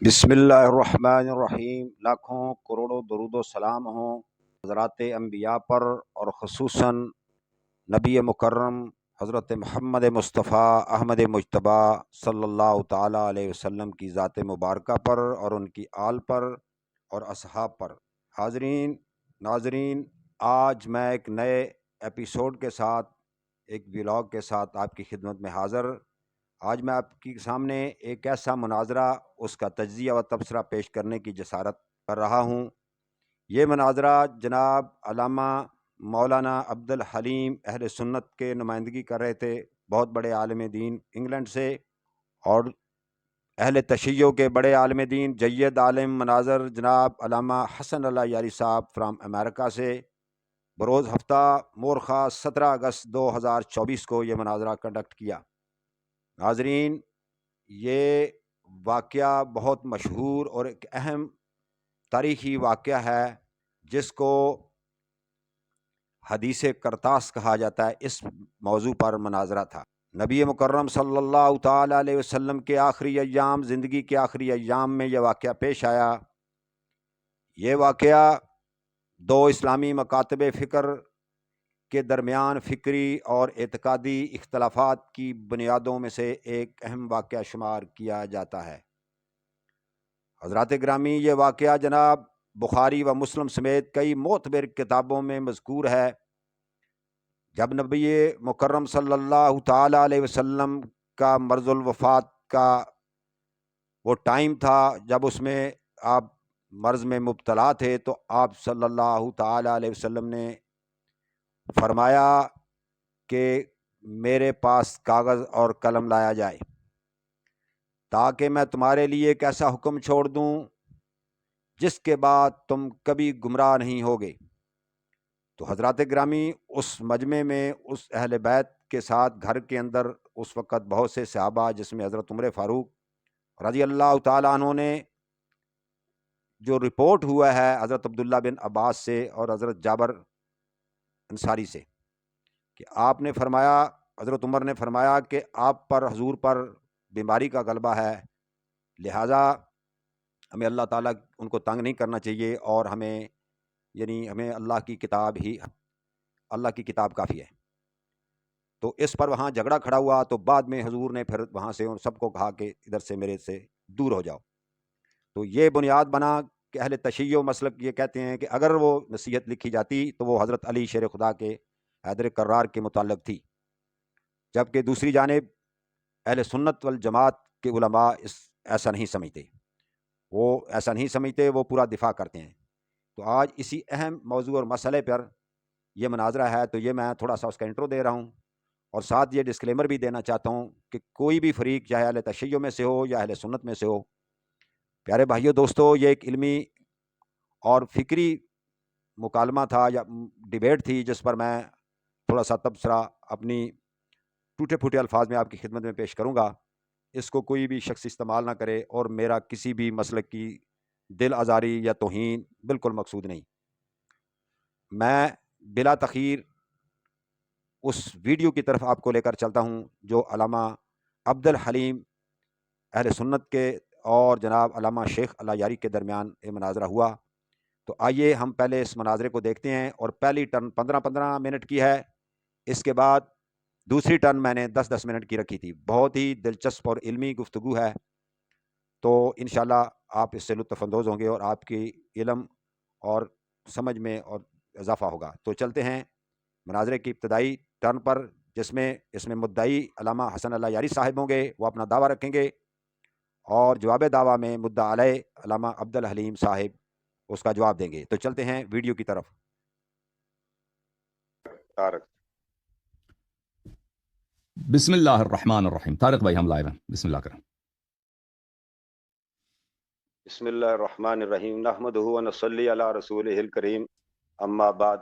بسم اللہ الرحمن الرحیم۔ لاکھوں کروڑوں درود و سلام ہوں حضرات انبیاء پر، اور خصوصاً نبی مکرم حضرت محمد مصطفیٰ احمد مجتبیٰ صلی اللہ تعالیٰ علیہ وسلم کی ذات مبارکہ پر اور ان کی آل پر اور اصحاب پر۔ حاضرین ناظرین، آج میں ایک نئے ایپیسوڈ کے ساتھ، ایک ولاگ کے ساتھ آپ کی خدمت میں حاضر۔ آج میں آپ کے سامنے ایک ایسا مناظرہ، اس کا تجزیہ و تبصرہ پیش کرنے کی جسارت کر رہا ہوں۔ یہ مناظرہ جناب علامہ مولانا عبدالحلیم اہل سنت کے نمائندگی کر رہے تھے، بہت بڑے عالم دین انگلینڈ سے، اور اہل تشیع کے بڑے عالم دین جید عالم مناظر جناب علامہ حسن اللہ یاری صاحب فرام امریکہ سے بروز ہفتہ مورخہ 17 اگست 2024 کو یہ مناظرہ کنڈکٹ کیا۔ ناظرین، یہ واقعہ بہت مشہور اور ایک اہم تاریخی واقعہ ہے، جس کو حدیث کرتاس کہا جاتا ہے۔ اس موضوع پر مناظرہ تھا۔ نبی مکرم صلی اللہ تعالیٰ علیہ وسلم کے آخری ایام، زندگی کے آخری ایام میں یہ واقعہ پیش آیا۔ یہ واقعہ دو اسلامی مکاتب فکر کے درمیان فکری اور اعتقادی اختلافات کی بنیادوں میں سے ایک اہم واقعہ شمار کیا جاتا ہے۔ حضرات گرامی، یہ واقعہ جناب بخاری و مسلم سمیت کئی معتبر کتابوں میں مذکور ہے۔ جب نبی مکرم صلی اللہ تعالیٰ علیہ وسلم کا مرض الوفات کا وہ ٹائم تھا، جب اس میں آپ مرض میں مبتلا تھے، تو آپ صلی اللہ تعالیٰ علیہ وسلم نے فرمایا کہ میرے پاس کاغذ اور قلم لایا جائے تاکہ میں تمہارے لیے ایک ایسا حکم چھوڑ دوں جس کے بعد تم کبھی گمراہ نہیں ہوگے۔ تو حضرات گرامی، اس مجمع میں اس اہل بیت کے ساتھ گھر کے اندر اس وقت بہت سے صحابہ، جس میں حضرت عمر فاروق رضی اللہ تعالیٰ عنہ نے، جو رپورٹ ہوا ہے حضرت عبداللہ بن عباس سے اور حضرت جابر انصاری سے، کہ آپ نے فرمایا، حضرت عمر نے فرمایا کہ آپ پر، حضور پر بیماری کا غلبہ ہے، لہٰذا ہمیں اللہ تعالیٰ ان کو تنگ نہیں کرنا چاہیے، اور ہمیں اللہ کی کتاب ہی، اللہ کی کتاب کافی ہے۔ تو اس پر وہاں جھگڑا کھڑا ہوا، تو بعد میں حضور نے پھر وہاں سے ان سب کو کہا کہ ادھر سے میرے سے دور ہو جاؤ۔ تو یہ بنیاد بنا کہ اہل تشیع و مسلک یہ کہتے ہیں کہ اگر وہ نصیحت لکھی جاتی تو وہ حضرت علی شیر خدا کے حیدر کرار کے متعلق تھی، جبکہ دوسری جانب اہل سنت والجماعت کے علماء ایسا نہیں سمجھتے، وہ پورا دفاع کرتے ہیں۔ تو آج اسی اہم موضوع اور مسئلے پر یہ مناظرہ ہے، تو یہ میں تھوڑا سا اس کا انٹرو دے رہا ہوں، اور ساتھ یہ ڈسکلیمر بھی دینا چاہتا ہوں کہ کوئی بھی فریق، چاہے اہل تشیع میں سے ہو یا اہل سنت میں سے ہو، پیارے بھائیو دوستو، یہ ایک علمی اور فکری مکالمہ تھا یا ڈیبیٹ تھی، جس پر میں تھوڑا سا تبصرہ اپنی ٹوٹے پھوٹے الفاظ میں آپ کی خدمت میں پیش کروں گا۔ اس کو کوئی بھی شخص استعمال نہ کرے، اور میرا کسی بھی مسلک کی دل آزاری یا توہین بالکل مقصود نہیں۔ میں بلا تاخیر اس ویڈیو کی طرف آپ کو لے کر چلتا ہوں جو علامہ عبدالحلیم اہل سنت کے اور جناب علامہ شیخ اللہ یاری کے درمیان یہ مناظرہ ہوا۔ تو آئیے ہم پہلے اس مناظرے کو دیکھتے ہیں، اور پہلی ٹرن 15 منٹ کی ہے، اس کے بعد دوسری ٹرن میں نے 10 منٹ کی رکھی تھی۔ بہت ہی دلچسپ اور علمی گفتگو ہے، تو انشاءاللہ آپ اس سے لطف اندوز ہوں گے، اور آپ کی علم اور سمجھ میں اور اضافہ ہوگا۔ تو چلتے ہیں مناظرے کی ابتدائی ٹرن پر، جس میں اس میں مدعی علامہ حسن اللہ یاری صاحب ہوں گے، وہ اپنا دعویٰ رکھیں گے، اور جواب دعویٰ میں مدعا علیہ علامہ عبدالحلیم صاحب اس کا جواب دیں گے۔ تو چلتے ہیں ویڈیو کی طرف۔ بسم اللہ الرحمن الرحیم۔ طارق بھائی ہم لائیو ہیں، بسم اللہ کریں۔ بسم اللہ الرحمن الرحیم، نحمدہ و نصلی علی رسولہ الکریم، اما بعد۔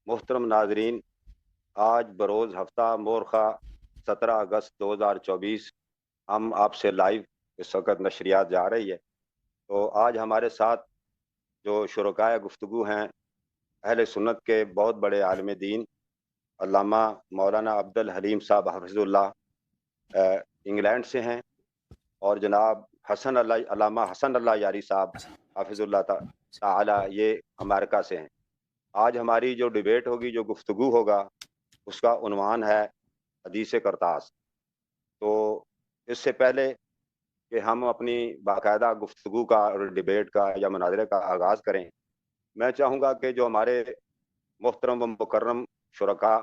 محترم ناظرین، آج بروز ہفتہ مورخہ 17 اگست 2024 ہم آپ سے لائیو اس وقت نشریات جا رہی ہے۔ تو آج ہمارے ساتھ جو شرکائے گفتگو ہیں، اہل سنت کے بہت بڑے عالم دین علامہ مولانا عبدالحلیم صاحب حفظ اللہ انگلینڈ سے ہیں، اور جناب حسن اللہ علامہ حسن اللہ یاری صاحب حافظ اللہ تعالی، یہ امریکہ سے ہیں۔ آج ہماری جو ڈیبیٹ ہوگی، جو گفتگو ہوگا، اس کا عنوان ہے حدیث کرتاس۔ تو اس سے پہلے کہ ہم اپنی باقاعدہ گفتگو کا اور ڈیبیٹ کا یا مناظرے کا آغاز کریں، میں چاہوں گا کہ جو ہمارے محترم و مکرم شرکاء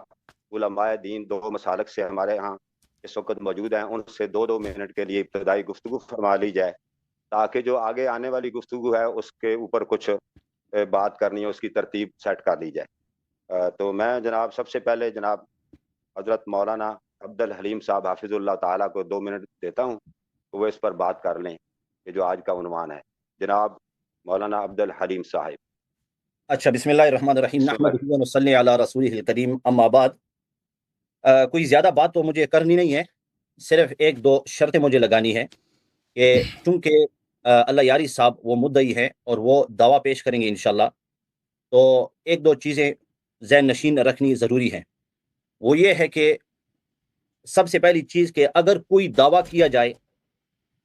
علماء دین دو مسالک سے ہمارے ہاں اس وقت موجود ہیں، ان سے 2 منٹ کے لیے ابتدائی گفتگو فرما لی جائے، تاکہ جو آگے آنے والی گفتگو ہے اس کے اوپر کچھ بات کرنی ہے، اس کی ترتیب سیٹ کر لی جائے۔ تو میں جناب سب سے پہلے جناب حضرت مولانا عبد الحلیم صاحب حافظ اللہ تعالیٰ کو 2 منٹ دیتا ہوں تو وہ اس پر بات کر لیں کہ جو آج کا عنوان ہے۔ جناب مولانا عبد الحلیم صاحب۔ اچھا، بسم اللہ الرحمن الرحیم، نحمدہ و نصلی علی رسولہ الکریم، اما بعد۔ کوئی زیادہ بات تو مجھے کرنی نہیں ہے، صرف 1-2 شرطیں مجھے لگانی ہے کہ چونکہ اللہ یاری صاحب وہ مدعی ہیں اور وہ دعویٰ پیش کریں گے انشاءاللہ، تو 1-2 چیزیں ذہن نشین رکھنی ضروری ہیں۔ وہ یہ ہے کہ سب سے پہلی چیز کہ اگر کوئی دعویٰ کیا جائے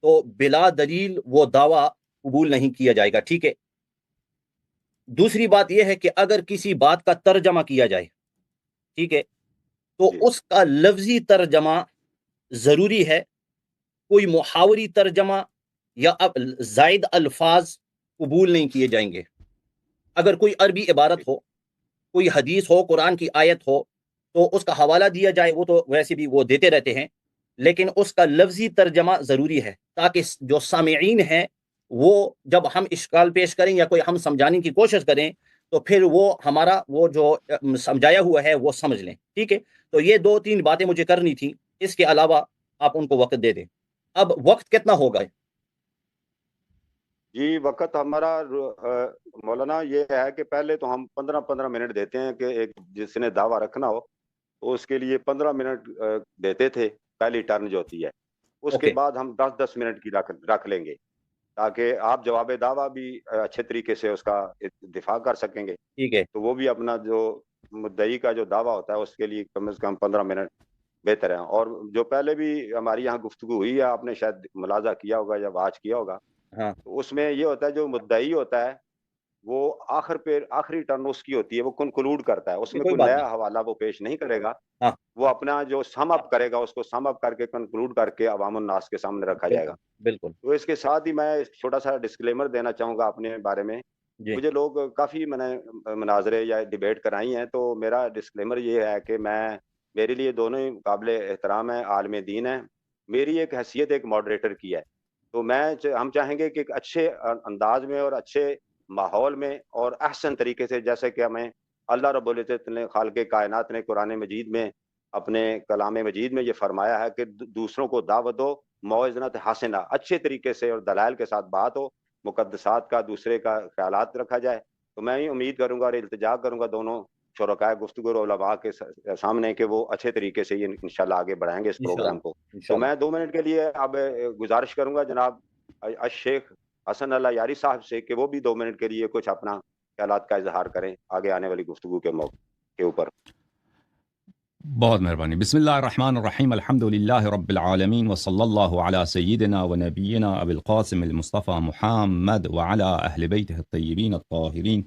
تو بلا دلیل وہ دعویٰ قبول نہیں کیا جائے گا، ٹھیک ہے۔ دوسری بات یہ ہے کہ اگر کسی بات کا ترجمہ کیا جائے، ٹھیک ہے، تو اس کا لفظی ترجمہ ضروری ہے، کوئی محاوری ترجمہ یا زائد الفاظ قبول نہیں کیے جائیں گے۔ اگر کوئی عربی عبارت ہو، کوئی حدیث ہو، قرآن کی آیت ہو، تو اس کا حوالہ دیا جائے، وہ تو ویسے بھی وہ دیتے رہتے ہیں، لیکن اس کا لفظی ترجمہ ضروری ہے، تاکہ جو سامعین ہیں وہ جب ہم اشکال پیش کریں یا کوئی ہم سمجھانے کی کوشش کریں تو پھر وہ ہمارا وہ جو سمجھایا ہوا ہے وہ سمجھ لیں، ٹھیک ہے۔ تو یہ 2-3 باتیں مجھے کرنی تھی، اس کے علاوہ آپ ان کو وقت دے دیں۔ اب وقت کتنا ہوگا؟ جی، وقت ہمارا مولانا یہ ہے کہ پہلے تو ہم 15 منٹ دیتے ہیں کہ ایک جس نے دعویٰ رکھنا ہو تو اس کے لیے 15 منٹ دیتے تھے، پہلی ٹرن جو ہوتی ہے، اس کے بعد ہم 10 منٹ کی رکھ لیں گے، تاکہ آپ جواب دعویٰ بھی اچھے طریقے سے اس کا دفاع کر سکیں گے، ٹھیک ہے۔ تو وہ بھی اپنا جو مدعی کا جو دعویٰ ہوتا ہے اس کے لیے کم از کم 15 منٹ بہتر ہے۔ اور جو پہلے بھی ہماری یہاں گفتگو ہوئی ہے، آپ نے شاید ملاحظہ کیا ہوگا یا واچ کیا ہوگا، تو اس میں یہ ہوتا ہے جو مدعی ہوتا ہے وہ آخری ٹرن اس کی ہوتی ہے، وہ کنکلوڈ کرتا ہے، اس میں کوئی نیا حوالہ وہ پیش نہیں کرے گا، وہ اپنا جو سم اپ کرے گا اس کو سم اپ کر کے کنکلوڈ کر کے عوام الناس کے سامنے رکھا جائے گا۔ بالکل۔ تو اس کے ساتھ ہی میں چھوٹا سا ڈسکلیمر دینا چاہوں گا اپنے بارے میں۔ مجھے لوگ کافی میں نے مناظرے یا ڈیبیٹ کرائی ہیں، تو میرا ڈسکلیمر یہ ہے کہ میرے لیے دونوں ہی قابل احترام ہیں، عالم دین ہیں، میری ایک حیثیت ایک ماڈریٹر کی ہے، تو ہم چاہیں گے کہ ایک اچھے انداز میں اور اچھے ماحول میں اور احسن طریقے سے، جیسے کہ ہمیں اللہ رب العزت نے خالق کائنات نے قرآن مجید میں اپنے کلام مجید میں یہ فرمایا ہے کہ دوسروں کو دعوت دو، موعظۃ حسنہ، اچھے طریقے سے اور دلائل کے ساتھ بات ہو، مقدسات کا دوسرے کا خیالات رکھا جائے۔ تو میں یہ امید کروں گا اور التجا کروں گا دونوں شرکاء گفتگو اور علماء کے سامنے کہ وہ اچھے طریقے سے یہ انشاءاللہ آگے بڑھائیں گے اس پروگرام کو۔ تو میں 2 منٹ کے لیے اب گزارش کروں گا جناب الشیخ حسن اللہ یاری صاحب سے کہ وہ بھی 2 منٹ کے لیے کچھ اپنا خیالات کا اظہار کریں آگے آنے والی گفتگو کے موقع کے اوپر۔ بہت مہربانی۔ بسم اللہ الرحمن الرحیم، الحمد للہ رب العالمین، وصلی اللہ علی سیدنا و نبینا ابی القاسم المصطفى محمد وعلى اہل بیتہ الطیبین الطاہرین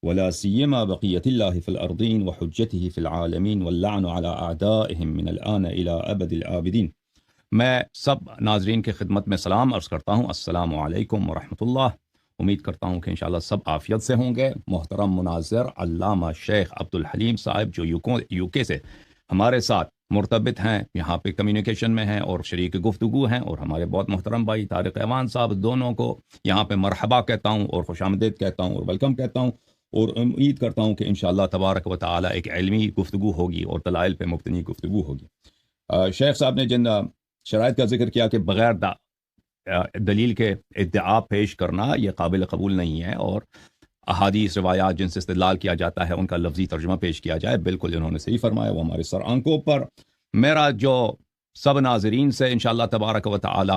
ولا سیما بقیت اللہ فی الارضین وحجتہ فی العالمین واللعن علی اعدائہم من الآن الى ابد الآبدین۔ میں سب ناظرین کی خدمت میں سلام عرض کرتا ہوں، السلام علیکم ورحمۃ اللہ۔ امید کرتا ہوں کہ انشاءاللہ سب عافیت سے ہوں گے۔ محترم مناظر علامہ شیخ عبد الحلیم صاحب جو یو کے سے ہمارے ساتھ مرتبط ہیں، یہاں پہ کمیونیکیشن میں ہیں اور شریک گفتگو ہیں، اور ہمارے بہت محترم بھائی طارق ایوان صاحب، دونوں کو یہاں پہ مرحبا کہتا ہوں اور خوش آمدید کہتا ہوں اور ویلکم کہتا ہوں، اور امید کرتا ہوں کہ انشاءاللہ تبارک و تعالی ایک علمی گفتگو ہوگی اور دلائل پہ مبتنی گفتگو ہوگی۔ شیخ صاحب نے جن شرائط کا ذکر کیا کہ بغیر دلیل کے ادعا پیش کرنا یہ قابل قبول نہیں ہے، اور احادیث روایات جن سے استدلال کیا جاتا ہے ان کا لفظی ترجمہ پیش کیا جائے، بالکل انہوں نے صحیح فرمایا، وہ ہمارے سر آنکھوں پر۔ میرا جو سب ناظرین سے انشاءاللہ تبارک و تعالی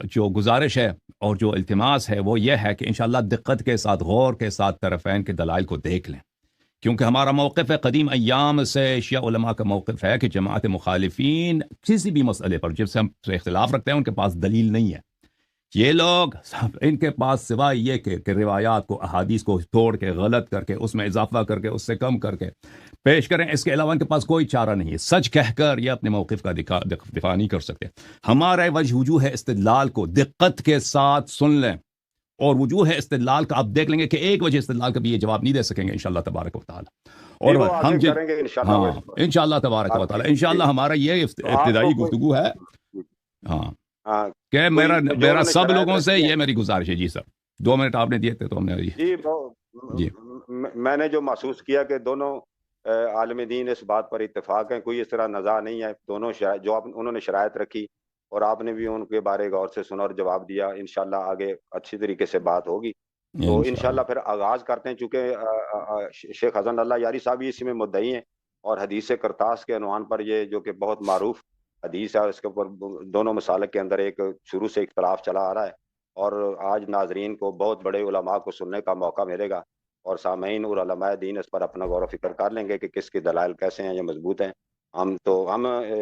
جو گزارش ہے اور جو التماس ہے وہ یہ ہے کہ انشاءاللہ دقت کے ساتھ غور کے ساتھ طرفین کے دلائل کو دیکھ لیں، کیونکہ ہمارا موقف ہے قدیم ایام سے شیعہ علماء کا موقف ہے کہ جماعت مخالفین کسی بھی مسئلے پر جس سے ہم اختلاف رکھتے ہیں ان کے پاس دلیل نہیں ہے، یہ لوگ ان کے پاس سوائے یہ کہ روایات کو احادیث کو توڑ کے غلط کر کے اس میں اضافہ کر کے اس سے کم کر کے پیش کریں، اس کے علاوہ ان کے پاس کوئی چارہ نہیں ہے۔ سچ کہہ کر یہ اپنے موقف کا دفاع نہیں کر سکتے۔ ہمارا وجہ استدلال کو دقت کے ساتھ سن لیں، اور وجوہ استدلال کا آپ دیکھ لیں گے کہ ایک وجہ استدلال کا بھی یہ جواب نہیں دے سکیں گے انشاءاللہ تبارک و تعالی۔ اور ہم کریں گے ہاں انشاءاللہ تبارک و تعالی، انشاءاللہ ہمارا یہ ابتدائی گفتگو ہے۔ ہاں کہ میرا سب لوگوں سے یہ میری گزارش ہے۔ جی سر 2 منٹ آپ نے دیے تھے تو ہم نے جی میں نے جو محسوس کیا کہ دونوں عالم دین اس بات پر اتفاق ہیں، کوئی اس طرح نزاع نہیں ہے۔ دونوں جو انہوں نے شرائط رکھی اور آپ نے بھی ان کے بارے غور سے سنا اور جواب دیا، انشاءاللہ آگے اچھی طریقے سے بات ہوگی۔ تو انشاءاللہ پھر آغاز کرتے ہیں، چونکہ شیخ حسن اللہ یاری صاحب اسی میں مدعی ہیں، اور حدیث کرتاس کے عنوان پر یہ جو کہ بہت معروف حدیث ہے، اس کے اوپر دونوں مسالک کے اندر ایک شروع سے اختلاف چلا آ رہا ہے، اور آج ناظرین کو بہت بڑے علماء کو سننے کا موقع ملے گا، اور سامعین اور علماء دین اس پر اپنا غور و فکر کر لیں گے کہ کس کے دلائل کیسے ہیں، یہ مضبوط ہیں۔ ہم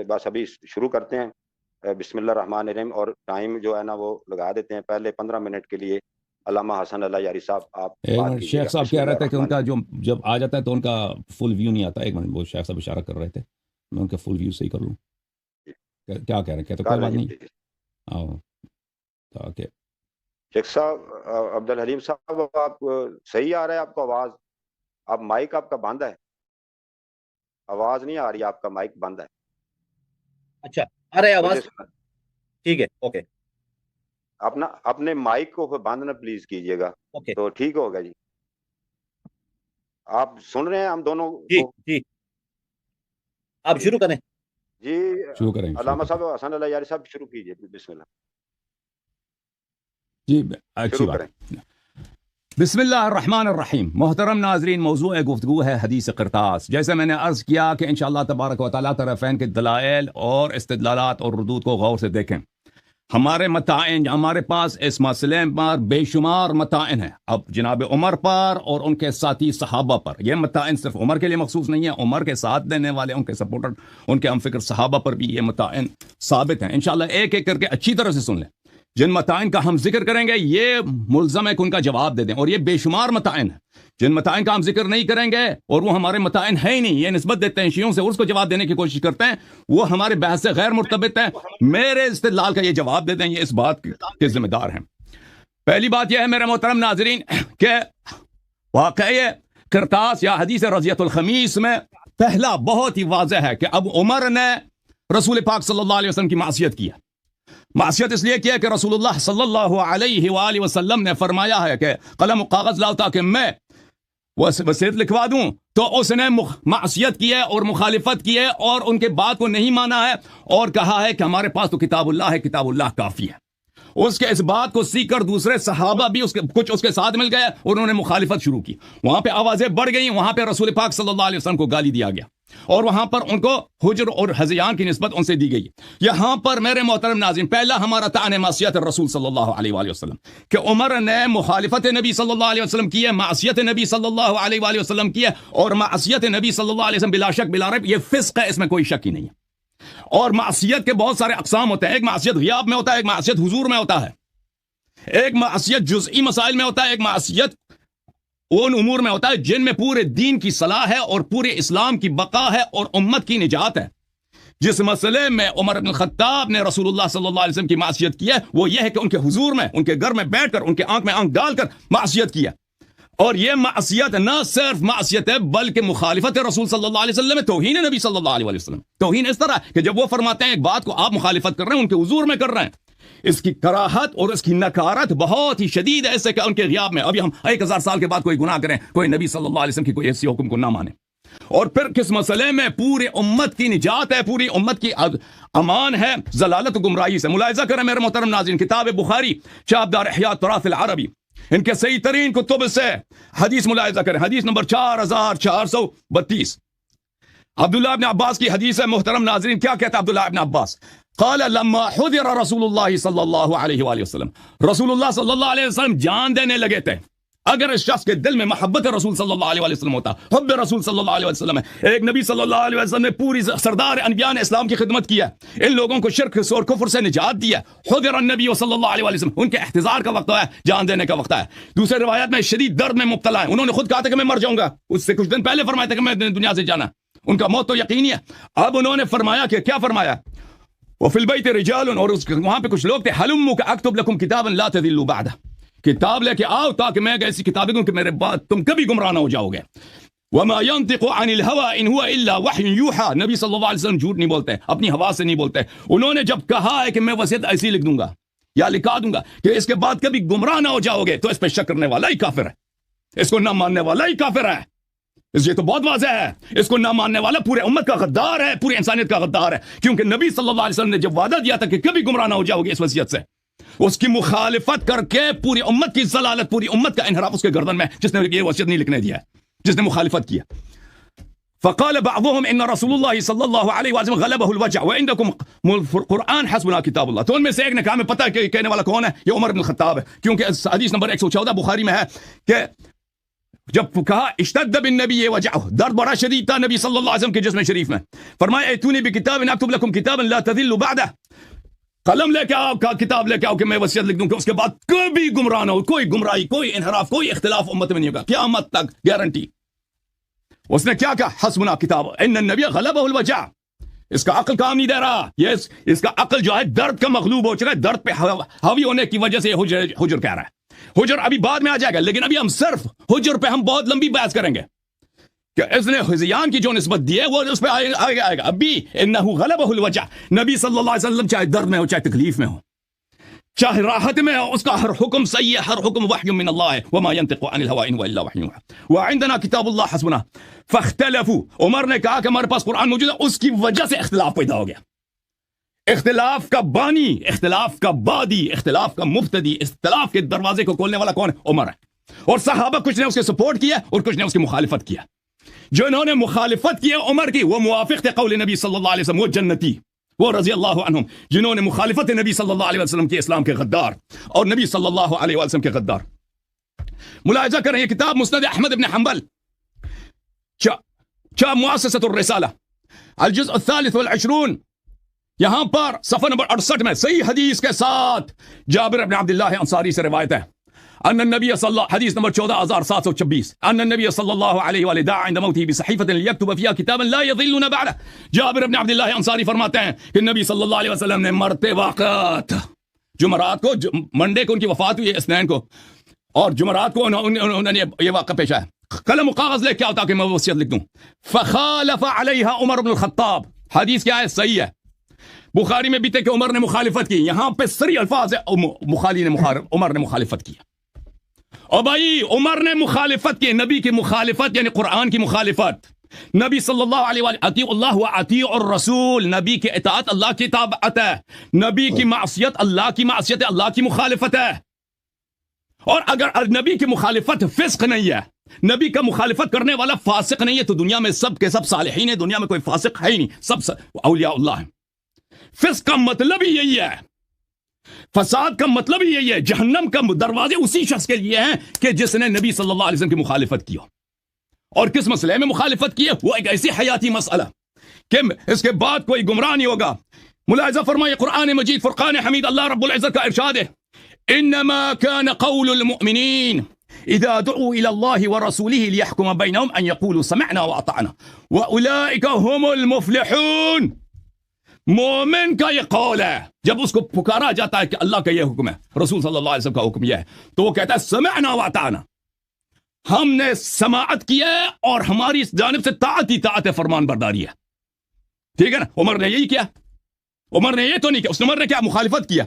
بس ابھی شروع کرتے ہیں، بسم اللہ الرحمن الرحیم، اور ٹائم جو ہے نا وہ لگا دیتے ہیں پہلے 15 منٹ کے لیے۔ علامہ حسن اللہ یاری صاحب آپ شیخ صاحب کہہ رہے تھے کہ ان کا جب آ جاتا ہے تو ان کا فل ویو نہیں آتا۔ ایک منٹ، وہ شیخ صاحب اشارہ کر رہے تھے، میں ان کا فل ویو صحیح کر لوں۔ کیا کہہ رہے ہیں؟ کہتے کوئی بات نہیں تاکہ شیخ صاحب عبدالحلیم صاحب آپ صحیح آ رہا ہے آپ کو آواز؟ آپ مائک آپ کا بند ہے، آواز نہیں آ رہی، آپ کا مائک بند ہے۔ اچھا آ رہا ہے آواز؟ ٹھیک ہے، اوکے۔ اپنے مائک کو بند نہ پلیز کیجئے گا، تو ٹھیک ہوگا۔ جی آپ سن رہے ہیں ہم دونوں؟ جی آپ شروع کریں۔ جی شروع کریں علامہ صاحب حسن اللہ یاری صاحب شروع کیجئے، بسم اللہ۔ جی اچھی بات۔ بسم اللہ الرحمن الرحیم۔ محترم ناظرین، موضوع گفتگو ہے حدیث قرطاس۔ جیسے میں نے عرض کیا کہ انشاءاللہ تبارک و تعالیٰ طرفین کے دلائل اور استدلالات اور ردود کو غور سے دیکھیں۔ ہمارے متائن، ہمارے پاس اس مسئلے پر بے شمار متائن ہیں، اب جناب عمر پر اور ان کے ساتھی صحابہ پر۔ یہ متائن صرف عمر کے لیے مخصوص نہیں ہے، عمر کے ساتھ دینے والے، ان کے سپورٹر، ان کے ہم فکر صحابہ پر بھی یہ متائن ثابت ہیں۔ انشاءاللہ ایک ایک کر کے اچھی طرح سے سن لیں۔ جن متائن کا ہم ذکر کریں گے یہ ملزم ہے کہ ان کا جواب دے دیں، اور یہ بے شمار متائن ہیں۔ جن متائن کا ہم ذکر نہیں کریں گے اور وہ ہمارے متائن ہے ہی نہیں، یہ نسبت دیتے ہیں شیعوں سے، اس کو جواب دینے کی کوشش کرتے ہیں، وہ ہمارے بحث سے غیر مرتبط ہیں۔ میرے استدلال کا یہ جواب دے دیں، یہ اس بات کے ذمہ دار ہیں۔ پہلی بات یہ ہے میرے محترم ناظرین کہ واقعی قرطاس یا حدیث رضیۃ الخمیس میں پہلا بہت ہی واضح ہے کہ اب عمر نے رسول پاک صلی اللہ علیہ وسلم کی معصیت کی ہے۔ معصیت اس لیے کیا کہ رسول اللہ صلی اللہ علیہ وآلہ وسلم نے فرمایا ہے کہ قلم و کاغذ لاؤ تاکہ میں وصیت لکھوا دوں، تو اس نے معصیت کی ہے اور مخالفت کی ہے اور ان کے بات کو نہیں مانا ہے، اور کہا ہے کہ ہمارے پاس تو کتاب اللہ ہے، کتاب اللہ کافی ہے۔ اس کے اس بات کو سیکھ کر دوسرے صحابہ بھی کچھ اس کے ساتھ مل گئے اور انہوں نے مخالفت شروع کی۔ وہاں پہ آوازیں بڑھ گئیں، وہاں پہ رسول پاک صلی اللہ علیہ وسلم کو گالی دیا گیا، اور وہاں پر ان کو حجر اور ہذیان کی نسبت ان سے دی گئی۔ یہاں پر میرے محترم ناظرین پہلا ہمارا طعن معصیت الرسول صلی اللہ علیہ وآلہ وسلم، کہ عمر نے مخالفت نبی صلی اللہ علیہ وسلم کی ہے، معصیت نبی صلی اللہ علیہ وآلہ وسلم کی ہے، اور معصیت نبی صلی اللہ علیہ وسلم بلا شک بلا ریب یہ فسق ہے، اس میں کوئی شک ہی نہیں ہے۔ اور معصیت کے بہت سارے اقسام ہوتے ہیں، ایک معصیت غیاب میں ہوتا ہے، ایک معصیت حضور میں ہوتا ہے، ایک معصیت جزئی مسائل میں ہوتا ہے، ایک معصیت ان امور میں ہوتا ہے جن میں پورے دین کی صلاح ہے اور پورے اسلام کی بقا ہے اور امت کی نجات ہے۔ جس مسئلے میں عمر بن الخطاب نے رسول اللہ صلی اللہ علیہ وسلم کی معصیت کی ہے وہ یہ ہے کہ ان کے حضور میں، ان کے گھر میں بیٹھ کر، ان کے آنکھ میں آنکھ ڈال کر معصیت کی ہے۔ اور یہ معصیت نہ صرف معصیت ہے بلکہ مخالفت رسول صلی اللہ علیہ وسلم ہے، توہین نبی صلی اللہ علیہ وسلم۔ توہین اس طرح کہ جب وہ فرماتے ہیں ایک بات کو آپ مخالفت کر رہے ہیں، ان کے حضور میں کر رہے ہیں۔ اس کی کراہت اور اس کی نکارت بہت ہی شدید ہے، ایسے کہ ان کے غیاب میں ابھی ہم 1000 سال کے بعد کوئی گناہ کریں، کوئی نبی صلی اللہ علیہ وسلم کی کوئی ایسی حکم کو نہ مانے، اور پھر کس مسئلے میں پورے امت کی نجات ہے، پوری امت کی امان ہے ضلالت و گمراہی سے۔ ملاحظہ کریں میرے محترم ناظرین، کتاب بخاری چابدار احیاء تراث العربی، ان کے صحیح ترین کتب سے حدیث ملاحظہ کریں، حدیث نمبر 4432، عبداللہ ابن عباس کی حدیث ہے۔ محترم ناظرین کیا کہتا ہے عبداللہ ابن عباس؟ قال لما حضر رسول اللہ صلی اللہ علیہ وآلہ وسلم، رسول اللہ صلی اللہ علیہ وسلم جان دینے لگے تھے، اگر اس شخص کے دل میں محبت رسول صلی اللہ علیہ وسلم ہوتا، حب رسول صلی اللہ علیہ وسلم ہے، ایک نبی صلی اللہ علیہ وسلم نے پوری سردار انبیاء نے اسلام کی خدمت کی ہے، ان لوگوں کو شرک اور کفر سے نجات دی ہے، حضر النبی صلی اللہ علیہ وسلم، ان کے احتضار کا وقت ہے، جان دینے کا وقت ہے۔ دوسرے روایات میں شدید درد میں مبتلا ہیں، انہوں نے خود کہا تھا کہ میں مر جاؤں گا، اس سے کچھ دن پہلے فرمایا تھا کہ میں دنیا سے جانا، ان کا موت تو یقینی ہے۔ اب انہوں نے فرمایا کہ کیا فرمایا؟ وفی البیت رجال، اور وہاں پہ کچھ لوگ تھے، حلموا کہ اکتب لکم کتابا لا تذلوا بعدہ، کتاب لے کے آؤ تاکہ میں ایسی کتابیں دوں کہ میرے بعد تم کبھی گمراہ نہ ہو جاؤ گے۔ وما ينطق عن الهوى ان هو الا وحي يوحى، نبی صلی اللہ علیہ وسلم جھوٹ نہیں بولتے، اپنی ہوا سے نہیں بولتے۔ انہوں نے جب کہا ہے کہ میں وصیت ایسی لکھ دوں گا یا لکھا دوں گا کہ اس کے بعد کبھی گمراہ نہ ہو جاؤ گے، تو اس پہ شک کرنے والا ہی کافر ہے، اس کو نہ ماننے والا ہی کافر ہے۔ یہ تو بہت واضح ہے، اس کو نہ ماننے والا پورے امت کا غدار ہے، پوری انسانیت کا غدار ہے، کیونکہ نبی صلی اللہ علیہ وسلم نے جب وعدہ دیا تھا کہ کبھی گمراہ نہ ہو جاؤ گے اس وصیت سے، اس کی مخالفت کر کے پوری امت کی ضلالت، پوری امت کا انحراف اس کے گردن میں، جس نے یہ وصیت نہیں لکھنے دیا ہے، جس نے مخالفت کیا۔ فقال بعضهم ان رسول الله صلی اللہ علیہ وسلم غلبه الوجع وعندكم قرآن حسبنا کتاب اللہ، تو ان میں سے ایک نے کہا ہمیں پتہ ہے کہ کہنے والا کون ہے، یہ عمر بن الخطاب ہے، کیونکہ حدیث نمبر 114 بخاری میں ہے کہ جب کہا اشتد بالنبی وجعه، درد بڑا شدید تھا نبی صلی اللہ علیہ وسلم کے جسم شریف میں، فرمایا ائتونی بکتاب اکتب لکم کتابا لا تذلوا بعدہ، قلم لے کے آؤ، کتاب لے کے آؤ کہ میں وصیت لکھ دوں کہ اس کے بعد کبھی گمراہ نہ ہو، کوئی گمراہی، کوئی انحراف، کوئی اختلاف امت میں نہیں ہوگا قیامت تک، گارنٹی۔ اس نے کیا کہا؟ حسبنا کتاب، ان النبی غلبہ الوجع، اس کا عقل کام نہیں دے رہا، یہ اس کا عقل جو ہے درد کا مغلوب ہو چکا ہے، درد پہ حاوی ہونے کی وجہ سے حجر کہہ رہا ہے۔ حجر ابھی بعد میں آ جائے گا، لیکن ابھی ہم صرف حجر پہ ہم بہت لمبی بحث کریں گے کہ اس نے حزیان کی جو نسبت دی ہے وہ اس پہ آئے گا۔ ابھی انہ غلبہ الوجع، نبی صلی اللہ علیہ وسلم چاہے درد میں ہو، چاہے تکلیف میں ہو، چاہے راحت میں ہو، اس کا ہر حکم صحیح ہے، ہر حکم وحی من اللہ ہے، وما ينطق عن الهوى ان هو الا وحی یوحى وعندنا کتاب اللہ حسبنا۔ فاختلفوا، عمر نے کہا کہ ہمارے پاس قرآن موجود ہے، اس کی وجہ سے اختلاف پیدا ہو گیا۔ اختلاف کا بانی، اختلاف کا بادی، اختلاف کا مبتدی، اختلاف کے دروازے کو کھولنے والا کون ہے؟ عمر ہے، اور صحابہ کچھ نے اس کے سپورٹ کیا اور کچھ نے اس کی مخالفت کیا۔ جو انہوں نے مخالفت کی عمر کی، وہ موافق تھے قول نبی صلی اللہ علیہ وسلم، وہ جنتی، وہ رضی اللہ عنہم۔ جنہوں نے مخالفت نبی صلی اللہ علیہ وسلم کی، اسلام کے غدار اور نبی صلی اللہ علیہ وسلم کے غدار۔ ملاحظہ کریں، یہ کتاب مسند احمد بن حنبل، مؤسسۃ الرسالہ، الجزء الثالث والعشرون، یہاں پر صفحہ نمبر 68 میں صحیح حدیث کے ساتھ جابر بن عبداللہ انصاری سے روایت ہے، ان النبی صلی اللہ، حدیث نمبر 14726، ان النبی صلی اللہ علیہ وآلہ دعا عند موته بصحیفۃ لیکتب فیہا کتابا لا یضلون بعدہ۔ جابر بن عبداللہ انصاری فرماتے ہیں کہ نبی صلی اللہ علیہ وسلم نے مرتے وقت، جمعرات کو، منڈے کو ان کی وفات ہوئی ہے، اثنین کو، اور جمعرات کو انہوں نے یہ واقعہ پیش آیا، قلم و کاغذ لے کے آؤ تاکہ میں وصیت لکھ دوں۔ فخالف علیہا عمر بن الخطاب، حدیث کیا ہے؟ صحیح ہے، بخاری میں بھی تھے کہ عمر نے مخالفت کی، یہاں پہ سری الفاظ ہے عمر نے مخالفت کی۔ اور بھائی عمر نے مخالفت کی، نبی کی مخالفت یعنی قرآن کی مخالفت، نبی صلی اللہ علیہ وآلہ، اطیع اللہ و اطیع الرسول، نبی کی اطاعت اللہ کی اطاعت ہے، نبی کی معصیت اللہ کی معصیت ہے، اللہ کی مخالفت ہے۔ اور اگر نبی کی مخالفت فسق نہیں ہے، نبی کا مخالفت کرنے والا فاسق نہیں ہے، تو دنیا میں سب کے سب صالحین ہیں، دنیا میں کوئی فاسق ہے ہی نہیں، سب اولیاء اللہ ہیں۔ فسق کا مطلب ہی یہی ہے، فساد کا مطلب ہی یہی ہے، جہنم کا دروازے اسی شخص کے لیے ہیں کہ جس نے نبی صلی اللہ علیہ وسلم کی مخالفت کی ہو۔ اور کس مسئلے میں مخالفت کی ہے؟ وہ ایک ایسی حیاتی مسئلہ کہ اس کے بعد کوئی گمراہ نہیں ہوگا۔ ملاحظہ فرمائے، قرآن مجید فرقان حمید، اللہ رب العزت کا ارشاد ہے، انما كان قول المؤمنین اذا دعوا الى الله ورسوله ليحكم بينهم ان يقولوا سمعنا واطعنا واولئك هم المفلحون۔ مومن کا یہ قول ہے، جب اس کو پکارا جاتا ہے کہ اللہ کا یہ حکم ہے، رسول صلی اللہ علیہ وسلم کا حکم یہ ہے، تو وہ کہتا ہے سمعنا واطعنا، ہم نے سماعت کی ہے اور ہماری اس جانب سے طاعت ہی طاعت فرمان برداری ہے۔ ٹھیک ہے نا؟ عمر نے یہی کیا، عمر نے یہ تو نہیں کیا، اس نے عمر نے کیا؟ مخالفت کیا۔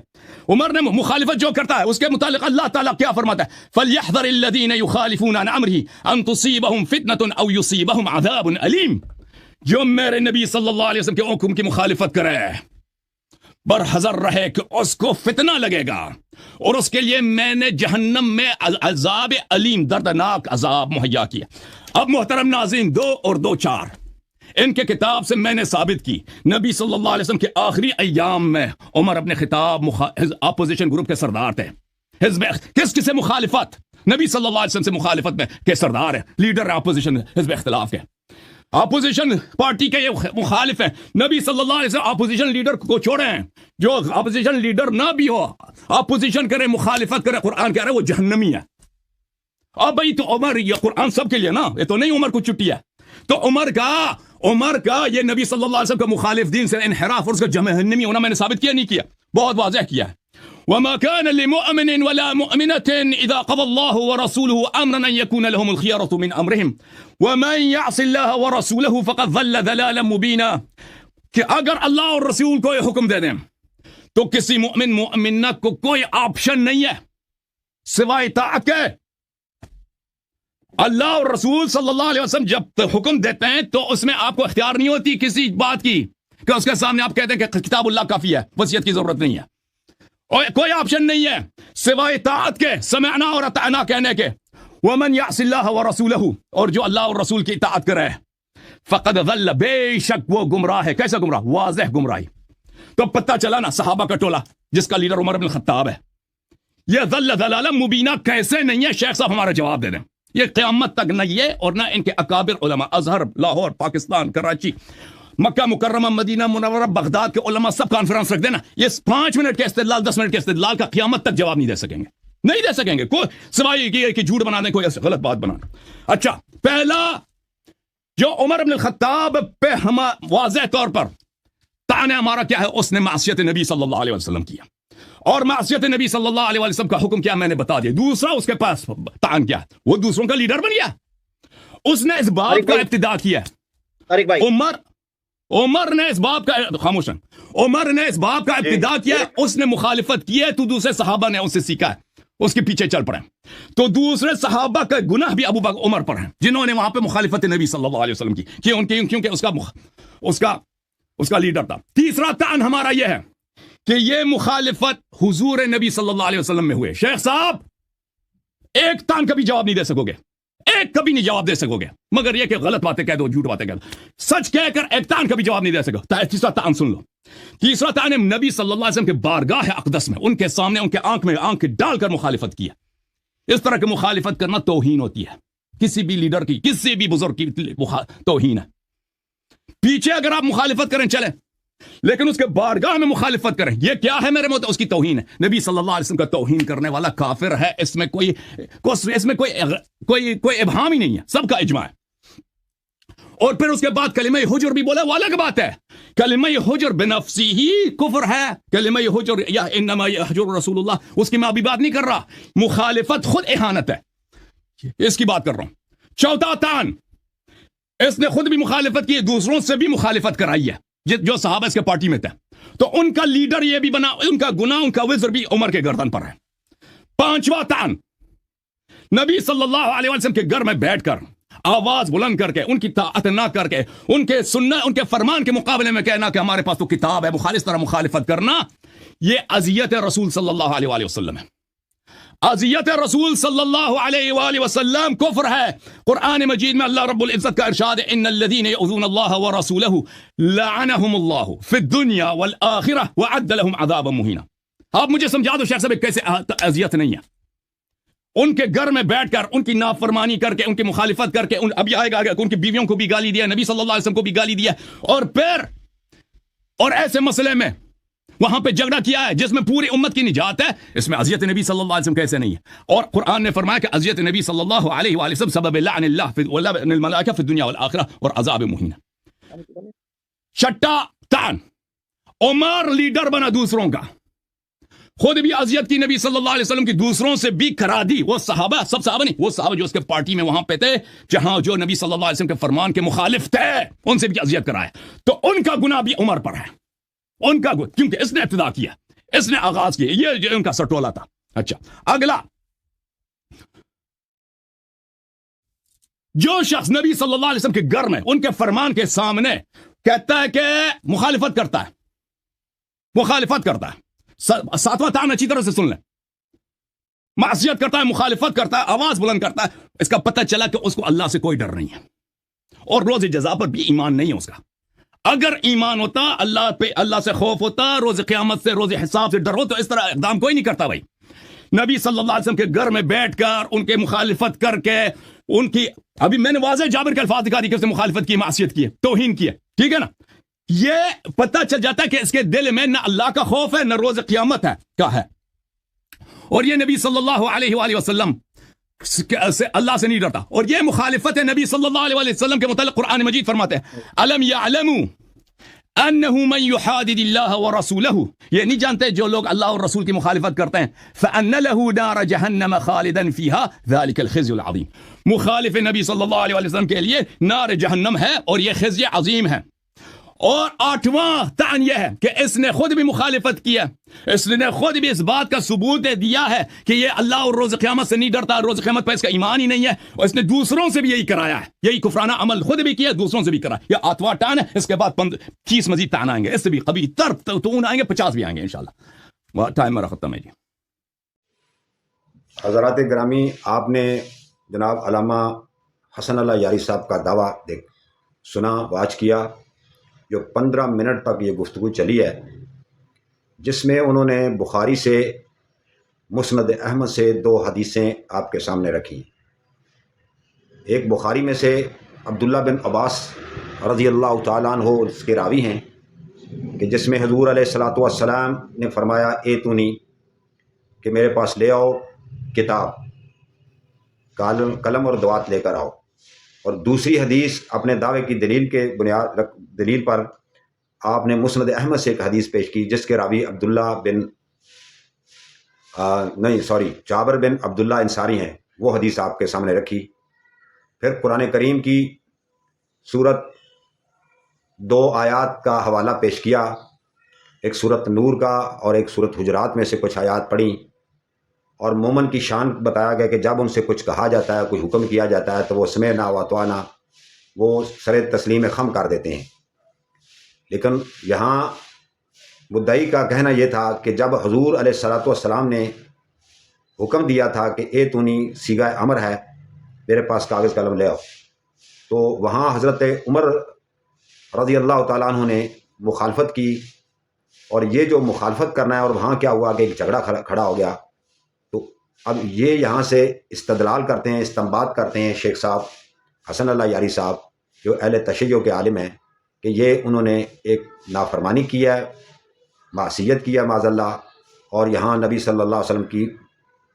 عمر نے مخالفت جو کرتا ہے اس کے متعلق اللہ تعالیٰ کیا فرماتا ہے؟ فَلْيَحْذَرِ الَّذِينَ يُخَالِفُونَ عَنْ أَمْرِهِ أَن تُصِيبَهُمْ فِتْنَةٌ أَوْ يُصِيبَهُمْ عَذَابٌ أَلِيمٌ۔ جو میرے نبی صلی اللہ علیہ وسلم کے حکم کی مخالفت کرے، برحذر رہے کہ اس کو فتنہ لگے گا، اور اس کے لیے میں نے جہنم میں عذاب علیم، دردناک عذاب مہیا کیا۔ اب محترم ناظرین، 2 اور 2 4 ان کے کتاب سے میں نے ثابت کی، نبی صلی اللہ علیہ وسلم کے آخری ایام میں عمر اپنے خطاب اپوزیشن گروپ کے سردار تھے، حزب کس سے مخالفت؟ نبی صلی اللہ علیہ وسلم سے مخالفت میں کہ سردار ہے، لیڈر ہے اپوزیشن حزب اختلاف کے، اپوزیشن پارٹی کے یہ مخالف ہیں، نبی صلی اللہ علیہ وسلم اپوزیشن لیڈر کو چھوڑے ہیں، جو اپوزیشن لیڈر نہ بھی ہو، اپوزیشن کرے، مخالفت کرے، قرآن کہہ رہا ہے وہ جہنمی ہے۔ اب بھائی تو عمر، یہ قرآن سب کے لیے نا، یہ تو نہیں عمر کو چھٹی ہے، تو عمر کا یہ نبی صلی اللہ علیہ وسلم کا مخالف دین سے انحراف اور اس کا جہنمی ہونا میں نے ثابت کیا نہیں کیا، بہت واضح کیا ہے۔ وما كان لمؤمن ولا مؤمنة إذا قضى الله ورسوله أمرا أن يكون لهم الخيارة من أمرهم ومن يعص الله ورسوله فقد ضل ضلالا مبينا، کہ اگر اللہ اور رسول کو یہ حکم دے دیں تو کسی مؤمنہ کو کوئی آپشن نہیں ہے سوائے اطاعت کے۔ اللہ اور رسول صلی اللہ علیہ وسلم جب حکم دیتے ہیں تو اس میں آپ کو اختیار نہیں ہوتی کسی بات کی کہ اس کے سامنے آپ کہتے ہیں کہ کتاب اللہ کافی ہے، وصیت کی ضرورت نہیں ہے، اور کوئی آپشن نہیں ہے سوائے اطاعت کے، سمعنا اور اطعنا کہنے کے۔ ومن یعص اللہ ورسولہ، اور جو اللہ اور رسول کی اطاعت کرے، فقد ضل، بے شک وہ گمراہ ہے۔ کیسا گمراہ؟ واضح گمراہی۔ تو پتہ چلا نا صحابہ کا ٹولہ جس کا لیڈر عمر بن الخطاب ہے، یہ ضل ضلالا مبینہ کیسے نہیں ہے؟ شیخ صاحب ہمارا جواب دے دیں۔ یہ قیامت تک نہ یہ اور نہ ان کے اکابر علماء، ازہر، لاہور، پاکستان، کراچی، مکہ مکرمہ، مدینہ منورہ، بغداد کے علماء سب کانفرنس رکھ دینا، یہ 5 منٹ کے استدلال، 10 منٹ کے استدلال کا قیامت تک جواب نہیں دے سکیں گے، نہیں دے سکیں گے، کوئی سوائے کہ جھوٹ بنا دیں، کوئی ایسی غلط بات بنا دیں۔ اچھا، پہلا جو عمر بن الخطاب پہ ہم واضح طور پر طعن ہمارا کیا ہے؟ اس نے معصیت نبی صلی اللہ علیہ وسلم کیا، اور معصیت نبی صلی اللہ علیہ وسلم کا حکم کیا میں نے بتا دیا۔ دوسرا اس کے پاس طعن کیا؟ وہ دوسروں کا لیڈر بن گیا، اس نے اس بات کا ابتدا کیا۔ عمر نے اس باب کا خاموش ہیں، عمر نے اس باب کا ابتدا کیا، اس نے مخالفت کی ہے، تو دوسرے صحابہ نے اس سے سیکھا ہے، اس کے پیچھے چل پڑے، تو دوسرے صحابہ کا گناہ بھی ابو بکر عمر پر ہیں جنہوں نے وہاں پہ مخالفت نبی صلی اللہ علیہ وسلم کی، کیونکہ اس کا لیڈر تھا۔ تیسرا طعن ہمارا یہ ہے کہ یہ مخالفت حضور نبی صلی اللہ علیہ وسلم میں ہوئے۔ شیخ صاحب ایک طعن کبھی جواب نہیں دے سکو گے، ایک کبھی نہیں جواب دے سکو گے، مگر یہ کہ غلط باتیں کہہ دو، جھوٹ باتیں کہہ دو، سچ کہہ کر ایک طعن کبھی جواب نہیں دے سکو۔ تیسرا طعن سن لو، تیسرا طعن نبی صلی اللہ علیہ وسلم کے بارگاہ اقدس میں، ان کے سامنے، ان کے آنکھ میں آنکھ ڈال کر مخالفت کیا۔ اس طرح کی مخالفت کرنا توہین ہوتی ہے، کسی بھی لیڈر کی، کسی بھی بزرگ کی توہین ہے۔ پیچھے اگر آپ مخالفت کریں چلیں، لیکن اس کے بارگاہ میں مخالفت کریں، یہ کیا ہے میرے مت؟ اس کی توہین ہے۔ نبی صلی اللہ علیہ وسلم کا توہین کرنے والا کافر ہے، اس میں کوئی ابہام ہی نہیں ہے، سب کا اجماع ہے۔ اور پھر اس کے بعد کلمہ حجر بھی بولا، وہ الگ بات ہے، کلمہ حجر بنفسی ہی کفر ہے، کلمہ حجر یا انما یحجر رسول اللہ، اس کی میں ابھی بات نہیں کر رہا، مخالفت خود اہانت ہے، اس کی بات کر رہا ہوں۔ چوتھا طعن، اس نے خود بھی مخالفت کی، دوسروں سے بھی مخالفت کرائی ہے، جو صحابہ اس کے پارٹی میں تھے، تو ان کا لیڈر یہ بھی بنا، ان کا گناہ، ان کا وزر بھی عمر کے گردن پر ہے۔ پانچواں طعن، نبی صلی اللہ علیہ وسلم کے گھر میں بیٹھ کر آواز بلند کر کے، ان کی طاعت نہ کر کے، ان کے سننا، ان کے فرمان کے مقابلے میں کہنا کہ ہمارے پاس تو کتاب ہے، اس طرح مخالفت کرنا، یہ اذیت رسول صلی اللہ علیہ وآلہ وسلم ہے۔ اذیت رسول صلی اللہ علیہ وآلہ وسلم کفر ہے۔ قرآن مجید میں اللہ رب العزت کا ارشاد ہے، ان الذین یؤذون اللہ ورسولہ لعنہم اللہ فی الدنیا والآخرہ وعد لهم عذابا مہینا۔ آپ مجھے سمجھا دو شیخ صاحب کیسے اذیت نہیں ہے؟ ان کے گھر میں بیٹھ کر، ان کی نافرمانی کر کے، ان کی مخالفت کر کے، ابھی آئے گا ان کی بیویوں کو بھی گالی دیا، نبی صلی اللہ علیہ وسلم کو بھی گالی دیا، اور پھر اور ایسے مسئلے میں وہاں پہ جھگڑا کیا ہے جس میں پوری امت کی نجات ہے، اس میں اذیت نبی صلی اللہ علیہ وسلم کیسے نہیں ہے؟ اور قرآن نے فرمایا کہ اذیت نبی صلی اللہ علیہ وآلہ وسلم سبب لعن اللہ ولعن الملائکہ فی الدنیا والآخرہ اور عذاب مہین۔ چھٹا طعن، عمر لیڈر بنا دوسروں کا، خود بھی اذیت کی نبی صلی اللہ علیہ وسلم کی، دوسروں سے بھی کرا دی۔ وہ صحابہ، سب صحابہ نہیں، وہ صحابہ جو اس کے پارٹی میں وہاں پہ تھے، جہاں جو نبی صلی اللہ علیہ وسلم کے فرمان کے مخالف تھے، ان سے بھی اذیت کرایا، تو ان کا گناہ بھی عمر پر ہے، ان کا گناہ، کیونکہ اس نے ابتدا کیا، اس نے آغاز کیا، یہ جو ان کا سٹولا تھا۔ اچھا، اگلا، جو شخص نبی صلی اللہ علیہ وسلم کے گھر میں، ان کے فرمان کے سامنے کہتا ہے کہ مخالفت کرتا ہے، ساتواں طعن اچھی طرح سے سن لیں، معصیت کرتا ہے، مخالفت کرتا ہے، آواز بلند کرتا ہے، اس کا پتہ چلا کہ اس کو اللہ سے کوئی ڈر نہیں ہے، اور روز جزا پر بھی ایمان نہیں ہے اس کا۔ اگر ایمان ہوتا، اللہ سے خوف ہوتا، روز قیامت سے، روز حساب سے ڈر ہو، تو اس طرح اقدام کوئی نہیں کرتا بھائی۔ نبی صلی اللہ علیہ وسلم کے گھر میں بیٹھ کر ان کے مخالفت کر کے ان کی، ابھی میں نے واضح جابر کے الفاظ دکھا دی کہ اس نے مخالفت کی، معصیت کی ہے، توہین کی ہے، ٹھیک ہے نا؟ یہ پتہ چل جاتا ہے کہ اس کے دل میں نہ اللہ کا خوف ہے نہ روز قیامت ہے کا ہے، اور یہ نبی صلی اللہ علیہ وآلہ وسلم اللہ سے نہیں ڈرتا، اور یہ مخالفت ہے نبی صلی اللہ علیہ وآلہ وسلم کے متعلق قرآن مجید فرماتے ہیں الم یعلموا انہ من یحادد اللہ ورسولہ، یہ نہیں جانتے جو لوگ اللہ اور رسول کی مخالفت کرتے ہیں فان له نار جہنم خالدا فیها ذلک الخزي العظیم، مخالف نبی صلی اللہ علیہ وسلم کے لیے نار جہنم ہے اور یہ خزي عظیم ہے۔ اور آٹھواں تعین یہ ہے کہ اس نے خود بھی مخالفت کی ہے، اس نے خود بھی اس بات کا ثبوت دیا ہے کہ یہ اللہ اور روز قیامت سے نہیں ڈرتا، روز قیامت پر اس کا ایمان ہی نہیں ہے، اور اس نے دوسروں سے بھی یہی کرایا ہے، یہی کفرانہ عمل خود بھی کیا، دوسروں سے بھی کرا۔ یہ آٹھواں ٹان ہے، اس کے بعد 30 مزید ٹان آئیں گے، اس سے بھی کبھی تون آئیں گے، 50 بھی آئیں گے انشاءاللہ۔ ٹائم میرا ختم ہے جی۔ حضرات گرامی، آپ نے جناب علامہ حسن اللہ یاری صاحب کا دعویٰ سنا، واچ کیا، جو 15 منٹ تک یہ گفتگو چلی ہے، جس میں انہوں نے بخاری سے، مسند احمد سے 2 حدیثیں آپ کے سامنے رکھی۔ ایک بخاری میں سے عبداللہ بن عباس رضی اللہ تعالیٰ عنہ اس کے راوی ہیں، کہ جس میں حضور علیہ الصلاۃ والسلام نے فرمایا ایتونی، کہ میرے پاس لے آؤ کتاب، قلم اور دوات لے کر آؤ۔ اور دوسری حدیث اپنے دعوے کی دلیل پر آپ نے مسند احمد سے ایک حدیث پیش کی، جس کے راوی جابر بن عبداللہ انصاری ہیں، وہ حدیث آپ کے سامنے رکھی۔ پھر قرآن کریم کی سورت 2 آیات کا حوالہ پیش کیا، ایک سورت نور کا اور ایک سورت حجرات میں سے کچھ آیات پڑھی، اور مومن کی شان بتایا گیا کہ جب ان سے کچھ کہا جاتا ہے، کوئی حکم کیا جاتا ہے، تو وہ سمعنا واطعنا، وہ سر تسلیم خم کر دیتے ہیں۔ لیکن یہاں مدعی کا کہنا یہ تھا کہ جب حضور علیہ الصلاۃ والسلام نے حکم دیا تھا کہ اے تونی صیغہ امر ہے، میرے پاس کاغذ قلم لے آؤ، تو وہاں حضرت عمر رضی اللہ تعالیٰ عنہ نے مخالفت کی، اور یہ جو مخالفت کرنا ہے، اور وہاں کیا ہوا کہ ایک جھگڑا کھڑا ہو گیا۔ تو اب یہ یہاں سے استدلال کرتے ہیں، استنباط کرتے ہیں شیخ صاحب حسن اللہ یاری صاحب، جو اہل تشیع کے عالم ہیں، کہ یہ انہوں نے ایک نافرمانی کی ہے، معصیت کی ہے معاذ اللہ، اور یہاں نبی صلی اللہ علیہ وسلم کی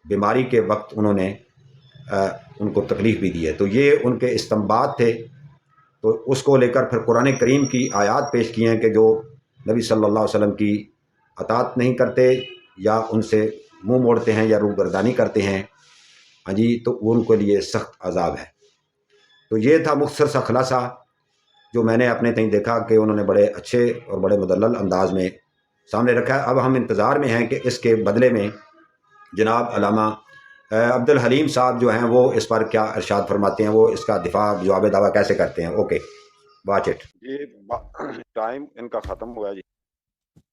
بیماری کے وقت انہوں نے ان کو تکلیف بھی دی ہے۔ تو یہ ان کے استنباط تھے، تو اس کو لے کر پھر قرآن کریم کی آیات پیش کی ہیں کہ جو نبی صلی اللہ علیہ وسلم کی اطاعت نہیں کرتے، یا ان سے منہ موڑتے ہیں، یا روگردانی کرتے ہیں، ہاں جی، تو ان کے لیے سخت عذاب ہے۔ تو یہ تھا مختصر سا خلاصہ جو میں نے اپنے تئیں دیکھا کہ انہوں نے بڑے اچھے اور بڑے مدلل انداز میں سامنے رکھا ہے۔ اب ہم انتظار میں ہیں کہ اس کے بدلے میں جناب علامہ عبد الحلیم صاحب جو ہیں وہ اس پر کیا ارشاد فرماتے ہیں، وہ اس کا دفاع جواب دعویٰ کیسے کرتے ہیں۔ اوکے، واچ اٹ جی، ٹائم ان کا ختم ہوا جی۔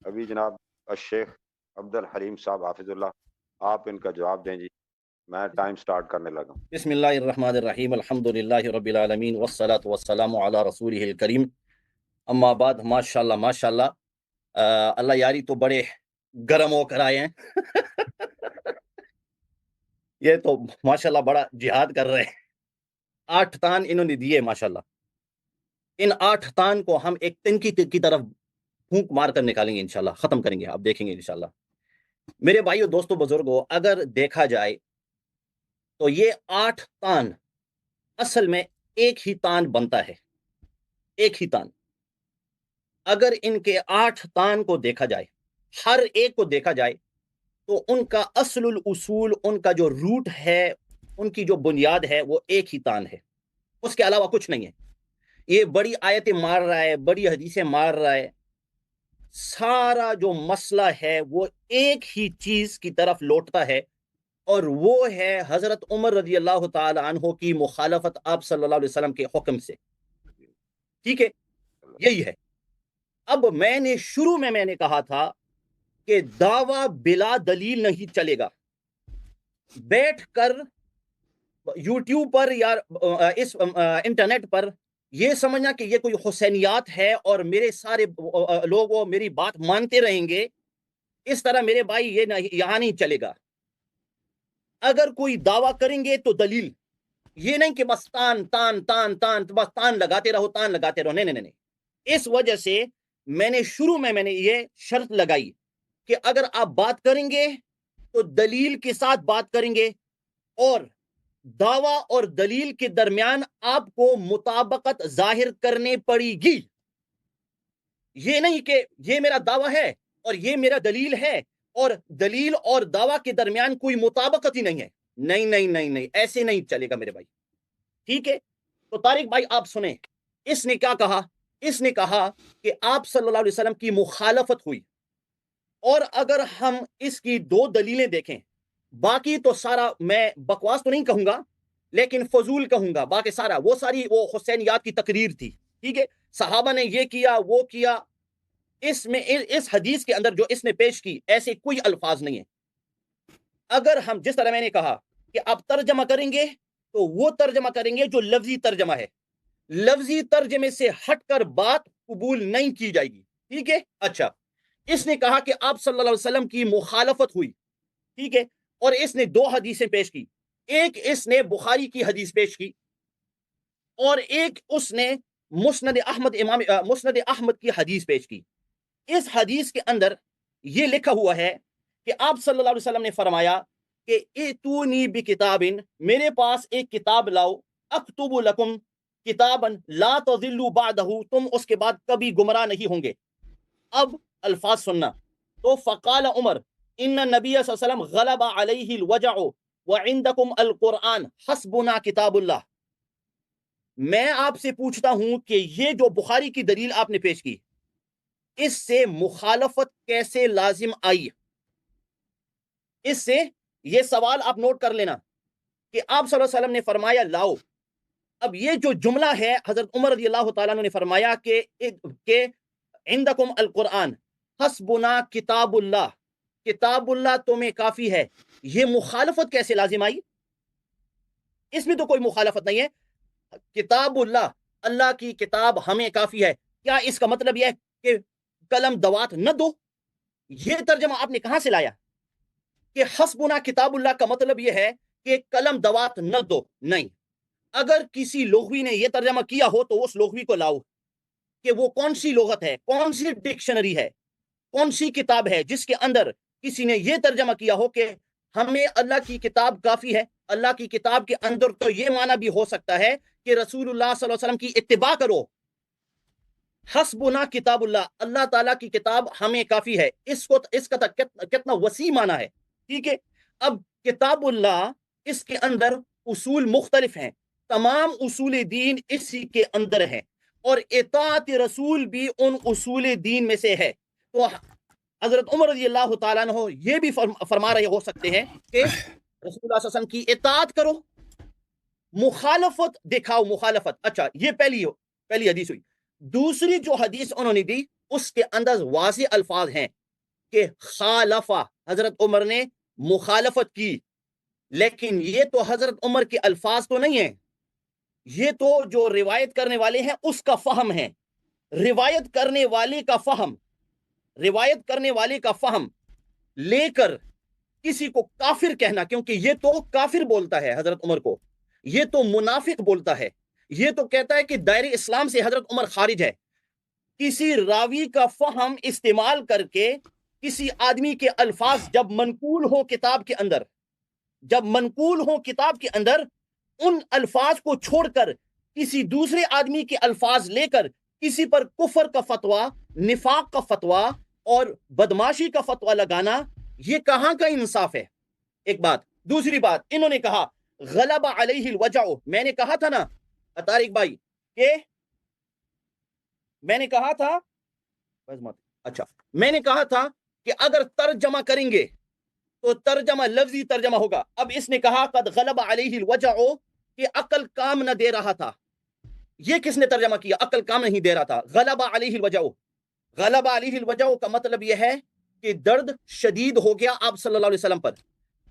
ابھی جناب الشیخ عبد الحلیم صاحب حافظ اللہ، آپ ان کا جواب دیں جی، میں ٹائم سٹارٹ کرنے لگا۔ بسم اللہ الرحمن الرحیم، الحمدللہ رب العالمین، والصلاة والسلام علی رسولہ الکریم، اما بعد۔ ماشاءاللہ ماشاءاللہ، اللہ یاری تو بڑے گرم ہو کر آئے ہیں یہ تو ماشاءاللہ بڑا جہاد کر رہے ہیں۔ 8 تان انہوں نے دیے ماشاءاللہ۔ ان 8 تان کو ہم ایک تنکی کی طرف پھونک مار کر نکالیں گے انشاءاللہ، ختم کریں گے، آپ دیکھیں گے انشاءاللہ۔ میرے بھائیو، دوستو، بزرگوں، اگر دیکھا جائے تو یہ 8 تان اصل میں ایک ہی تان بنتا ہے، ایک ہی تان۔ اگر ان کے 8 تان کو دیکھا جائے، ہر ایک کو دیکھا جائے، تو ان کا اصل الاصول، ان کا جو روٹ ہے، ان کی جو بنیاد ہے، وہ ایک ہی تان ہے، اس کے علاوہ کچھ نہیں ہے۔ یہ بڑی آیتیں مار رہا ہے، بڑی حدیثیں مار رہا ہے، سارا جو مسئلہ ہے وہ ایک ہی چیز کی طرف لوٹتا ہے، اور وہ ہے حضرت عمر رضی اللہ تعالی عنہ کی مخالفت آپ صلی اللہ علیہ وسلم کے حکم سے۔ ٹھیک ہے، یہی ہے۔ اب میں نے شروع میں نے کہا تھا کہ دعویٰ بلا دلیل نہیں چلے گا۔ بیٹھ کر یوٹیوب پر یا اس انٹرنیٹ پر یہ سمجھنا کہ یہ کوئی حسینیات ہے اور میرے سارے لوگ وہ میری بات مانتے رہیں گے، اس طرح میرے بھائی یہ یہاں نہیں چلے گا۔ اگر کوئی دعویٰ کریں گے تو دلیل، یہ نہیں کہ بس تان تان تان تان بس تان لگاتے رہو تان لگاتے رہو، نہیں نہیں نہیں۔ اس وجہ سے میں نے شروع میں نے یہ شرط لگائی کہ اگر آپ بات کریں گے تو دلیل کے ساتھ بات کریں گے، اور دعویٰ اور دلیل کے درمیان آپ کو مطابقت ظاہر کرنے پڑے گی۔ یہ نہیں کہ یہ میرا دعویٰ ہے اور یہ میرا دلیل ہے اور دلیل اور دعویٰ کے درمیان کوئی مطابقت ہی نہیں ہے، نہیں نہیں نہیں نہیں، ایسے نہیں چلے گا میرے بھائی، ٹھیک ہے؟ تو طارق بھائی آپ سنیں، اس نے کیا کہا؟ اس نے کہا کہ آپ صلی اللہ علیہ وسلم کی مخالفت ہوئی، اور اگر ہم اس کی دو دلیلیں دیکھیں، باقی تو سارا میں بکواس تو نہیں کہوں گا لیکن فضول کہوں گا، باقی سارا وہ ساری وہ حسینیات کی تقریر تھی، ٹھیک ہے؟ صحابہ نے یہ کیا وہ کیا، اس میں اس حدیث کے اندر جو اس نے پیش کی ایسے کوئی الفاظ نہیں ہیں۔ اگر ہم جس طرح میں نے کہا کہ آپ ترجمہ کریں گے تو وہ ترجمہ کریں گے جو لفظی ترجمہ ہے، لفظی ترجمے سے ہٹ کر بات قبول نہیں کی جائے گی، ٹھیک ہے؟ اچھا، اس نے کہا کہ آپ صلی اللہ علیہ وسلم کی مخالفت ہوئی، ٹھیک ہے، اور اس نے دو حدیثیں پیش کی، ایک اس نے بخاری کی حدیث پیش کی اور ایک اس نے مسند احمد کی حدیث پیش کی۔ اس حدیث کے اندر یہ لکھا ہوا ہے کہ آپ صلی اللہ علیہ وسلم نے فرمایا کہ ایتونی بکتابن، میرے پاس ایک کتاب لاؤ، اکتب لکم کتابا لا تضلوا بعدہ، تم اس کے بعد کبھی گمراہ نہیں ہوں گے۔ اب الفاظ سننا، تو فقال عمر ان نبی صلی اللہ علیہ وسلم غلب علیہ الوجع وعندکم القرآن حسبنا کتاب اللہ۔ میں آپ سے پوچھتا ہوں کہ یہ جو بخاری کی دلیل آپ نے پیش کی، اس سے مخالفت کیسے لازم آئی؟ اس سے یہ سوال آپ نوٹ کر لینا کہ آپ صلی اللہ علیہ وسلم نے فرمایا لاؤ، اب یہ جو جملہ ہے حضرت عمر رضی اللہ تعالیٰ عنہ نے فرمایا کہ عندکم القرآن حسبنا کتاب اللہ، کتاب اللہ تمہیں کافی ہے، یہ مخالفت کیسے لازم آئی؟ اس میں تو کوئی مخالفت نہیں ہے، کتاب اللہ، اللہ کی کتاب ہمیں کافی ہے، کیا اس کا مطلب یہ ہے کہ قلم دوات نہ دو؟ یہ ترجمہ آپ نے کہاں سے لایا کہ حسبنا کتاب اللہ کا مطلب یہ ہے کہ قلم دوات نہ دو؟ نہیں، اگر کسی لغوی نے یہ ترجمہ کیا ہو تو اس لغوی کو لاؤ کہ وہ کون سی لغت ہے، کون سی ڈکشنری ہے، کون سی کتاب ہے جس کے اندر کسی نے یہ ترجمہ کیا ہو کہ ہمیں اللہ کی کتاب کافی ہے۔ اللہ کی کتاب کے اندر تو یہ معنی بھی ہو سکتا ہے کہ رسول اللہ صلی اللہ علیہ وسلم کی اتباع کرو، حسبنا کتاب اللہ، اللہ تعالیٰ کی کتاب ہمیں کافی ہے، اس کا کتنا وسیع معنی ہے، ٹھیک ہے؟ اب کتاب اللہ، اس کے اندر اصول مختلف ہیں، تمام اصول دین اسی کے اندر ہیں، اور اطاعت رسول بھی ان اصول دین میں سے ہے۔ تو حضرت عمر رضی اللہ تعالیٰ عنہ یہ بھی فرما رہے ہو سکتے ہیں کہ رسول اللہ صلی اللہ علیہ وسلم کی اطاعت کرو، مخالفت دکھاؤ، مخالفت۔ اچھا، یہ پہلی حدیث ہوئی۔ دوسری جو حدیث انہوں نے دی اس کے اندر واضح الفاظ ہیں کہ خالفہ، حضرت عمر نے مخالفت کی، لیکن یہ تو حضرت عمر کے الفاظ تو نہیں ہیں، یہ تو جو روایت کرنے والے ہیں اس کا فہم ہے، روایت کرنے والے کا فہم لے کر کسی کو کافر کہنا، کیونکہ یہ تو کافر بولتا ہے حضرت عمر کو، یہ تو منافق بولتا ہے، یہ تو کہتا ہے کہ دائرے اسلام سے حضرت عمر خارج ہے۔ کسی راوی کا فہم استعمال کر کے کسی آدمی کے الفاظ جب منقول ہو کتاب کے اندر ان الفاظ کو چھوڑ کر کسی دوسرے آدمی کے الفاظ لے کر کسی پر کفر کا فتویٰ، نفاق کا فتویٰ اور بدماشی کا فتویٰ لگانا، یہ کہاں کا انصاف ہے؟ ایک بات۔ دوسری بات، انہوں نے کہا غلب علیہ الوجع، میں نے کہا تھا نا طارق بھائی کہ میں نے کہا تھا کہ اگر ترجمہ کریں گے تو ترجمہ لفظی ترجمہ ہوگا۔ اب اس نے کہا قد غلب علیہ الوجع کہ عقل کام نہ دے رہا تھا، یہ کس نے ترجمہ کیا؟ عقل کام نہیں دے رہا تھا۔ غلب علیہ الوجع، غلب علیہ الوجع کا مطلب یہ ہے کہ درد شدید ہو گیا آپ صلی اللہ علیہ وسلم پر۔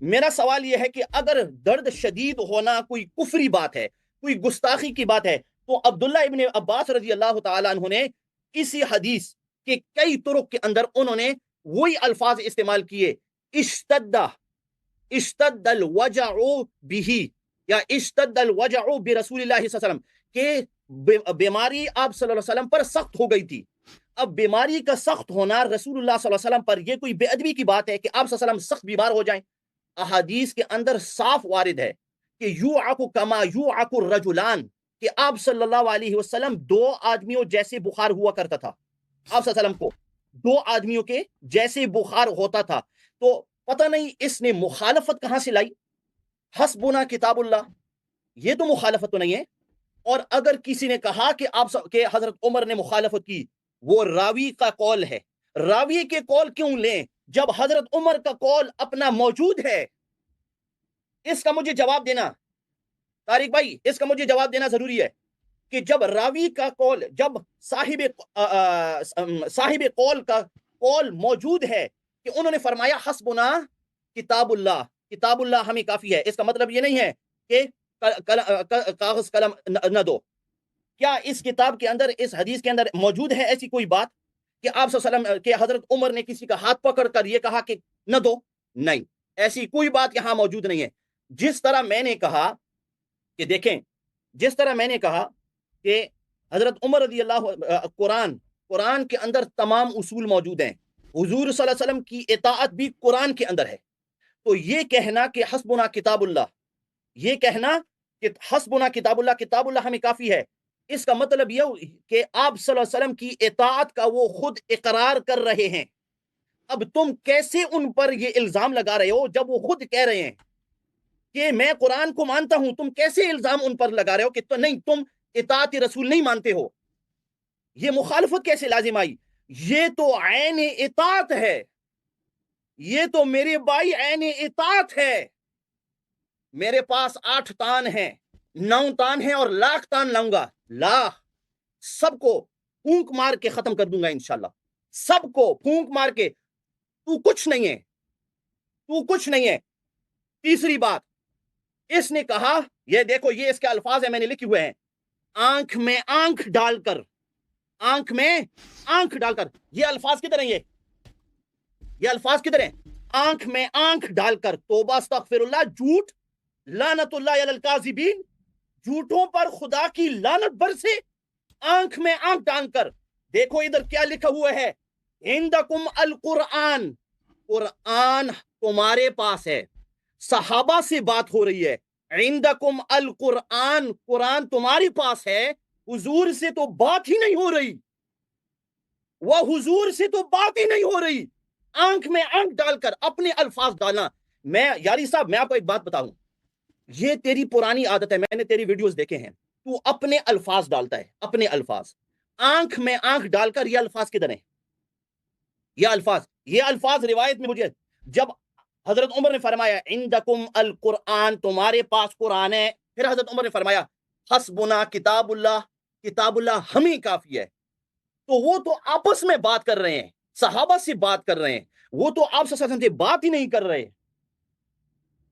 میرا سوال یہ ہے کہ اگر درد شدید ہونا کوئی کفری بات ہے، کوئی گستاخی کی بات ہے، تو عبداللہ ابن عباس رضی اللہ تعالیٰ عنہ نے اسی حدیث کے کئی طرق کے اندر انہوں نے وہی الفاظ استعمال کیے، اشتد الوجع به یا اشتد الوجع برسول اللہ صلی اللہ علیہ وسلم کہ بیماری آپ صلی اللہ علیہ وسلم پر سخت ہو گئی تھی. اب بیماری کا سخت ہونا رسول اللہ صلی اللہ علیہ وسلم پر یہ کوئی بے ادبی کی بات ہے کہ آپ صلی اللہ علیہ وسلم سخت بیمار ہو جائیں؟ احادیث کے اندر صاف وارد ہے کہ یوعک کما یوعک الرجلان، کہ آپ صلی اللہ علیہ وسلم دو آدمیوں جیسے بخار ہوا کرتا تھا. آپ صلی اللہ علیہ وسلم کو دو آدمیوں کے جیسے بخار ہوتا تھا. تو پتہ نہیں اس نے مخالفت کہاں سے لائی. حسبنا کتاب اللہ، یہ تو مخالفت تو نہیں ہے. اور اگر کسی نے کہا کہ حضرت عمر نے مخالفت کی، وہ راوی کا قول ہے. راوی کے قول کیوں لیں جب حضرت عمر کا قول اپنا موجود ہے؟ اس کا مجھے جواب دینا طارق بھائی، اس کا مجھے جواب دینا ضروری ہے کہ جب راوی کا قول، جب صاحب قول کا قول موجود ہے کہ انہوں نے فرمایا حسبنا کتاب اللہ، کتاب اللہ ہمیں کافی ہے، اس کا مطلب یہ نہیں ہے کہ کاغذ قلم نہ دو. کیا اس کتاب کے اندر، اس حدیث کے اندر موجود ہے ایسی کوئی بات کہ آپ صلی اللہ علیہ وسلم کہ حضرت عمر نے کسی کا ہاتھ پکڑ کر یہ کہا کہ نہ دو؟ نہیں، ایسی کوئی بات یہاں موجود نہیں ہے. جس طرح میں نے کہا کہ دیکھیں، جس طرح میں نے کہا کہ حضرت عمر رضی اللہ، قرآن کے اندر تمام اصول موجود ہیں. حضور صلی اللہ علیہ وسلم کی اطاعت بھی قرآن کے اندر ہے. تو یہ کہنا کہ حسبنا کتاب اللہ، یہ کہنا کہ حسبنا کتاب اللہ، کتاب اللہ ہمیں کافی ہے، اس کا مطلب یہ کہ آپ صلی اللہ علیہ وسلم کی اطاعت کا وہ خود اقرار کر رہے ہیں. اب تم کیسے ان پر یہ الزام لگا رہے ہو جب وہ خود کہہ رہے ہیں کہ میں قرآن کو مانتا ہوں؟ تم کیسے الزام ان پر لگا رہے ہو کہ تو نہیں، تم اطاعت رسول نہیں مانتے ہو؟ یہ مخالفت کیسے لازم آئی؟ یہ تو عین اطاعت ہے، یہ تو میرے بھائی عین اطاعت ہے. میرے پاس 8 تان ہیں، 9 تان ہیں اور لاکھ تان لاؤں گا. لاکھ سب کو پھونک مار کے ختم کر دوں گا انشاءاللہ، سب کو پھونک مار کے. تو کچھ نہیں ہے، تو کچھ نہیں ہے. تیسری بات، اس نے کہا، یہ دیکھو یہ اس کے الفاظ ہیں، میں نے لکھے ہوئے ہیں، آنکھ میں آنکھ ڈال کر، آنکھ میں آنکھ ڈال کر. یہ الفاظ کدھر ہیں؟ یہ الفاظ کدھر ہیں؟ آنکھ میں آنکھ ڈال کر. توبہ استغفر اللہ، جھوٹ، لعنت اللہ علی الکاذبین، جھوٹوں پر خدا کی لعنت برسے. آنکھ میں آنکھ ڈال کر. دیکھو ادھر کیا لکھا ہوا ہے، عندکم القرآن، قرآن تمہارے پاس ہے. صحابہ سے بات ہو رہی ہے، عندکم القرآن، قرآن تمہارے پاس ہے. حضور سے تو بات ہی نہیں ہو رہی، وہ حضور سے تو بات ہی نہیں ہو رہی. آنکھ میں آنکھ ڈال کر اپنے الفاظ ڈالنا. میں یاری صاحب، میں آپ کو ایک بات بتاؤں، یہ تیری پرانی عادت ہے، میں نے تیری ویڈیوز دیکھے ہیں، تو اپنے الفاظ ڈالتا ہے، اپنے الفاظ. آنکھ میں آنکھ ڈال کر، یہ الفاظ کدھر ہیں؟ یہ الفاظ روایت میں مجھے، جب حضرت عمر نے فرمایا عندکم القرآن، تمہارے پاس قرآن ہے، پھر حضرت عمر نے فرمایا حسبنا کتاب اللہ، کتاب اللہ ہمیں کافی ہے. تو وہ تو آپس میں بات کر رہے ہیں، صحابہ سے بات کر رہے ہیں، وہ تو آپ صلی اللہ علیہ وسلم سے بات ہی نہیں کر رہے.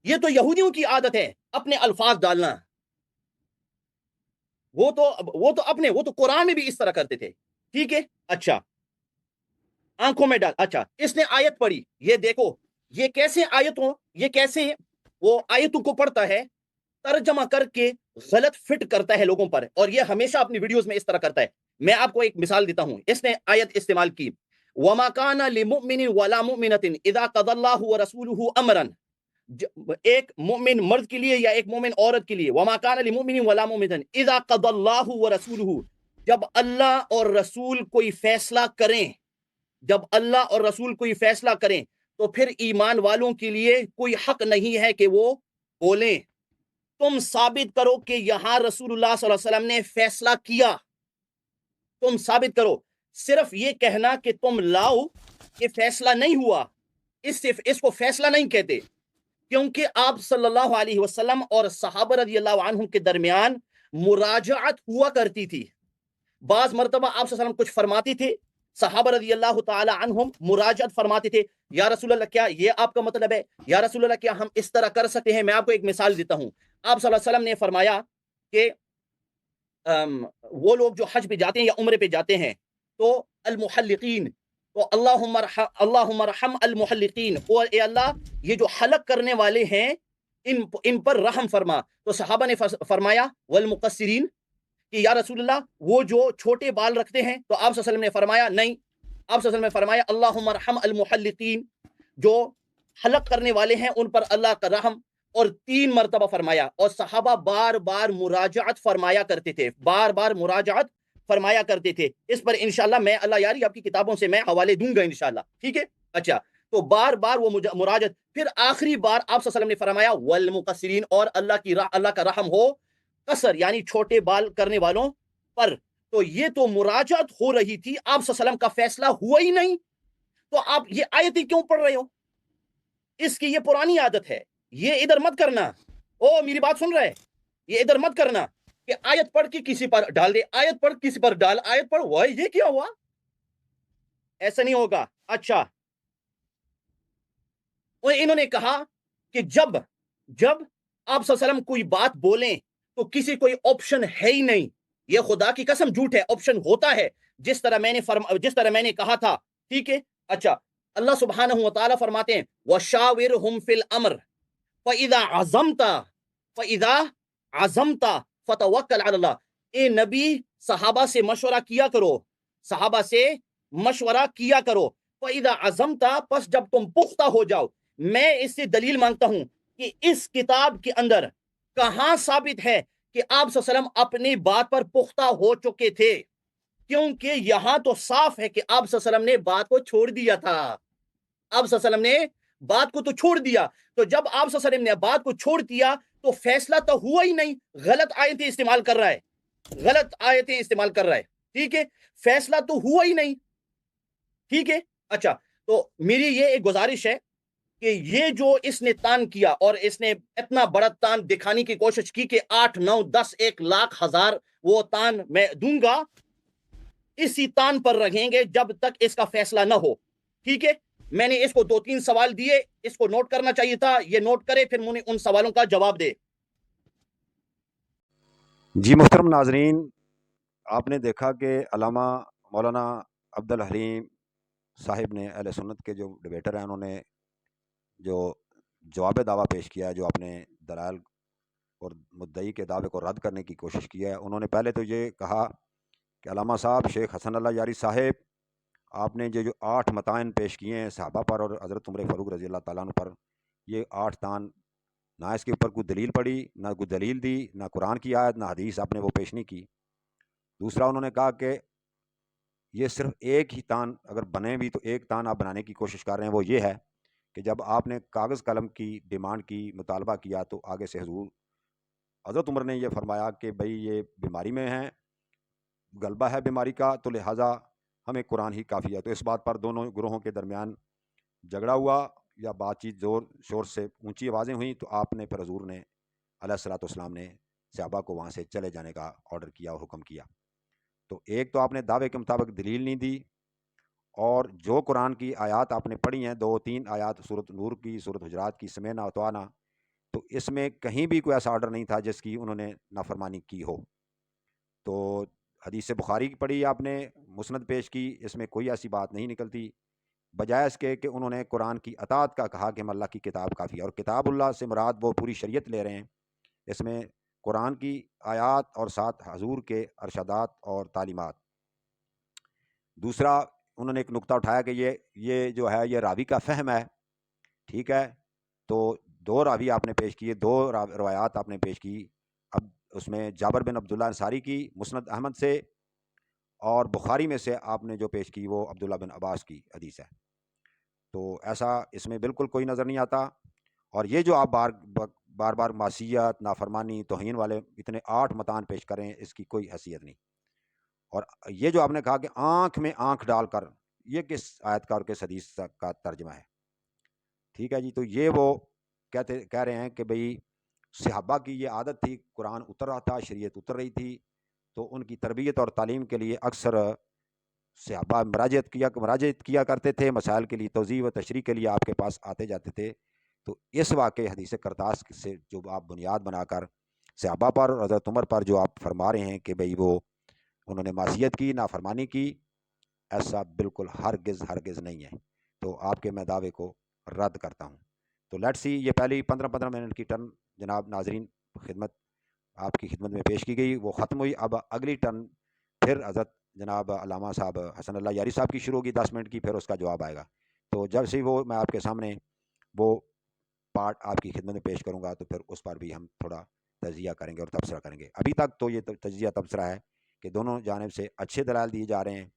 یہ تو یہودیوں کی عادت ہے اپنے الفاظ ڈالنا. وہ تو قرآن میں بھی اس طرح کرتے تھے. ٹھیک ہے، اچھا، آنکھوں میں ڈال. اچھا، اس نے آیت پڑھی، یہ دیکھو یہ کیسے وہ آیتوں کو پڑھتا ہے، ترجمہ کر کے غلط فٹ کرتا ہے لوگوں پر، اور یہ ہمیشہ اپنی ویڈیوز میں اس طرح کرتا ہے. میں آپ کو ایک مثال دیتا ہوں. اس نے آیت استعمال کی، وَمَا كَانَ لِمُؤْمِنٍ وَلَا مُؤْمِنَةٍ إِذَا قَضَى اللَّهُ وَرَسُولُهُ أَمْرًا، ایک مومن مرد کے لیے یا ایک مومن عورت کے لیے، وَمَا كَانَ لِمُؤْمِنٍ وَلَا مُؤْمِنَةٍ إِذَا قَضَى اللَّهُ وَرَسُولُهُ، جب اللہ اور رسول کوئی فیصلہ کریں، جب اللہ اور رسول کوئی فیصلہ کریں، تو پھر ایمان والوں کے لیے کوئی حق نہیں ہے کہ وہ بولیں. تم ثابت کرو کہ یہاں رسول اللہ صلی اللہ علیہ وسلم نے فیصلہ کیا، تم ثابت کرو. صرف یہ کہنا کہ تم لاؤ یہ فیصلہ نہیں ہوا، اس کو فیصلہ نہیں کہتے، کیونکہ آپ صلی اللہ علیہ وسلم اور صحابہ رضی اللہ عنہم کے درمیان مراجعت ہوا کرتی تھی. بعض مرتبہ آپ صلی اللہ علیہ وسلم کچھ فرماتے تھے، صحابہ رضی اللہ تعالی عنہم مراجعت فرماتے تھے، یا رسول اللہ کیا یہ آپ کا مطلب ہے، یا رسول اللہ کیا ہم اس طرح کر سکتے ہیں. میں آپ کو ایک مثال دیتا ہوں. آپ صلی اللہ علیہ وسلم نے فرمایا کہ وہ لوگ جو حج پہ جاتے ہیں یا عمرے پہ جاتے ہیں، تو المحلقین، تو اللہم ارحم المحلقین، اور اے اللہ یہ جو حلق کرنے والے ہیں ان پر رحم فرما۔ تو صحابہ نے فرمایا والمقصرین، کہ یا رسول اللہ وہ جو چھوٹے بال رکھتے ہیں، تو آپ صلی اللہ علیہ وسلم نے فرمایا نہیں، آپ صلی اللہ علیہ وسلم نے فرمایا اللہم ارحم المحلقین، جو حلق کرنے والے ہیں ان پر اللہ کا رحم، اور 3 مرتبہ فرمایا۔ اور صحابہ بار بار مراجعت فرمایا کرتے تھے، بار بار مراجعت فرمایا کرتے تھے۔ اس پر انشاءاللہ میں اللہ یاری آپ کی کتابوں سے میں حوالے دوں گا انشاءاللہ، ٹھیک ہے؟ اچھا، تو بار بار وہ مراجعت، پھر آخری بار آپ صلی اللہ علیہ وسلم نے فرمایا والمقصرین، اور اللہ کا رحم ہو قصر یعنی چھوٹے بال کرنے والوں پر۔ تو یہ تو مراجعت ہو رہی تھی، آپ صلی اللہ علیہ وسلم کا فیصلہ ہوا ہی نہیں، تو آپ یہ آیتیں کیوں پڑھ رہے ہو؟ اس کی یہ پرانی عادت ہے، یہ ادھر مت کرنا، میری بات سن رہے، یہ ادھر مت کرنا کہ آیت پڑھ کے کسی پر ڈال دے، آیت پڑھ کسی پر ڈال، آیت پڑھ وہ یہ کیا ہوا، ایسا نہیں ہوگا۔ اچھا، انہوں نے کہا کہ جب آپ صلی اللہ علیہ وسلم کوئی بات بولیں تو کسی کوئی آپشن ہے ہی نہیں، یہ خدا کی قسم جھوٹ ہے، آپشن ہوتا ہے، جس طرح میں نے کہا تھا، ٹھیک ہے؟ اچھا، اللہ سبحانہ و تعالیٰ فرماتے ہیں وَشَاوِرْهُمْ فِي الْأَمْرِ فَإِذَا عَزَمْتَ فَتَوَكَّلْ عَلَى اللَّهِ۔ اے نبی، صحابہ سے مشورہ کیا کرو، صحابہ سے مشورہ کیا کرو، فَإِذَا عَزَمْتَ، پس جب تم پختہ ہو جاؤ۔ میں اس سے دلیل مانگتا ہوں کہ اس کتاب کے اندر کہاں ثابت ہے کہ آپ صلی اللہ علیہ وسلم اپنی بات پر پختہ ہو چکے تھے؟ کیونکہ یہاں تو صاف ہے کہ آپ صلی اللہ علیہ وسلم نے بات کو چھوڑ دیا تھا، آپ صلی اللہ علیہ وسلم نے بات کو تو چھوڑ دیا۔ تو جب آپ صلی اللہ علیہ وسلم نے بات کو چھوڑ دیا تو فیصلہ تو ہوا ہی نہیں، غلط آیتیں استعمال کر رہا ہے، ٹھیک ہے؟ فیصلہ تو ہوا ہی نہیں، ٹھیک ہے؟ اچھا، تو میری یہ ایک گزارش ہے کہ یہ جو اس نے تان کیا، اور اس نے اتنا بڑا تان دکھانے کی کوشش کی کہ 8 9 10 1 لاکھ ہزار وہ تان میں دوں گا، اسی تان پر رہیں گے جب تک اس کا فیصلہ نہ ہو، ٹھیک ہے؟ میں نے اس کو 2-3 سوال دیے، اس کو نوٹ کرنا چاہیے تھا، یہ نوٹ کرے، پھر مجھے ان سوالوں کا جواب دے۔ جی محترم ناظرین، آپ نے دیکھا کہ علامہ مولانا عبد الحلیم صاحب نے، اہل سنت کے جو ڈیبیٹر ہیں، انہوں نے جو جواب دعویٰ پیش کیا ہے، جو اپنے دلائل اور مدعی کے دعوے کو رد کرنے کی کوشش کی ہے، انہوں نے پہلے تو یہ کہا کہ علامہ صاحب شیخ حسن اللہ یاری صاحب، آپ نے جو 8 متائن پیش کیے ہیں صحابہ پر اور حضرت عمر فاروق رضی اللہ تعالیٰ عنہ پر، یہ 8 تان نہ اس کے اوپر کوئی دلیل پڑی، نہ کوئی دلیل دی، نہ قرآن کی آیت، نہ حدیث آپ نے وہ پیش نہیں کی۔ دوسرا انہوں نے کہا کہ یہ صرف ایک ہی تان اگر بنے بھی تو ایک تان آپ بنانے کی کوشش کر رہے ہیں، وہ یہ ہے کہ جب آپ نے کاغذ قلم کی ڈیمانڈ کی، مطالبہ کیا، تو آگے سے حضرت عمر نے یہ فرمایا کہ بھئی یہ بیماری میں ہیں، غلبہ ہے بیماری کا، تو لہٰذا ہمیں قرآن ہی کافی ہے۔ تو اس بات پر دونوں گروہوں کے درمیان جھگڑا ہوا یا بات چیت زور شور سے اونچی آوازیں ہوئیں، تو آپ نے پھر حضور نے علیہ الصلوۃ والسلام نے صحابہ کو وہاں سے چلے جانے کا آرڈر کیا اور حکم کیا۔ تو ایک تو آپ نے دعوے کے مطابق دلیل نہیں دی، اور جو قرآن کی آیات آپ نے پڑھی ہیں، 2-3 آیات سورۃ نور کی، سورۃ حجرات کی، سمعنا واطعنا، تو اس میں کہیں بھی کوئی ایسا آرڈر نہیں تھا جس کی انہوں نے نافرمانی کی ہو۔ تو حدیث بخاری کی پڑھی آپ نے، مسند پیش کی، اس میں کوئی ایسی بات نہیں نکلتی، بجائے اس کے کہ انہوں نے قرآن کی اطاعت کا کہا کہ ہم اللہ کی کتاب کافی ہے، اور کتاب اللہ سے مراد وہ پوری شریعت لے رہے ہیں، اس میں قرآن کی آیات اور ساتھ حضور کے ارشادات اور تعلیمات۔ دوسرا انہوں نے ایک نقطہ اٹھایا کہ یہ جو ہے یہ راوی کا فہم ہے، ٹھیک ہے؟ تو 2 راوی آپ نے پیش کیے، 2 روایات آپ نے پیش کی، اب اس میں جابر بن عبداللہ انصاری کی مسند احمد سے، اور بخاری میں سے آپ نے جو پیش کی وہ عبداللہ بن عباس کی حدیث ہے۔ تو ایسا اس میں بالکل کوئی نظر نہیں آتا، اور یہ جو آپ بار بار معصیت، نافرمانی، توہین والے اتنے 8 متان پیش کریں، اس کی کوئی حیثیت نہیں۔ اور یہ جو آپ نے کہا کہ آنکھ میں آنکھ ڈال کر، یہ کس آیت کا اور کس حدیث کا ترجمہ ہے؟ ٹھیک ہے جی، تو یہ وہ کہہ رہے ہیں کہ بھئی صحابہ کی یہ عادت تھی، قرآن اتر رہا تھا، شریعت اتر رہی تھی، تو ان کی تربیت اور تعلیم کے لیے اکثر صحابہ مراجعت کیا کرتے تھے، مسائل کے لیے توضیح و تشریح کے لیے آپ کے پاس آتے جاتے تھے۔ تو اس واقعے حدیث کرتاس سے جو آپ بنیاد بنا کر صحابہ پر اور حضرت عمر پر جو آپ فرما رہے ہیں کہ بھئی وہ انہوں نے معصیت کی، نافرمانی کی، ایسا بالکل ہرگز نہیں ہے، تو آپ کے میں دعوے کو رد کرتا ہوں۔ تو لیٹ سی، یہ پہلی 15 منٹ کی ٹرن جناب ناظرین آپ کی خدمت میں پیش کی گئی، وہ ختم ہوئی۔ اب اگلی ٹرن پھر حضرت جناب علامہ صاحب حسن اللہ یاری صاحب کی شروع ہوگی 10 منٹ کی، پھر اس کا جواب آئے گا۔ تو جب سے وہ میں آپ کے سامنے وہ پارٹ آپ کی خدمت میں پیش کروں گا تو پھر اس پر بھی ہم تھوڑا تجزیہ کریں گے اور تبصرہ کریں گے۔ ابھی تک تو یہ تجزیہ تبصرہ ہے کہ دونوں جانب سے اچھے دلائل دیے جا رہے ہیں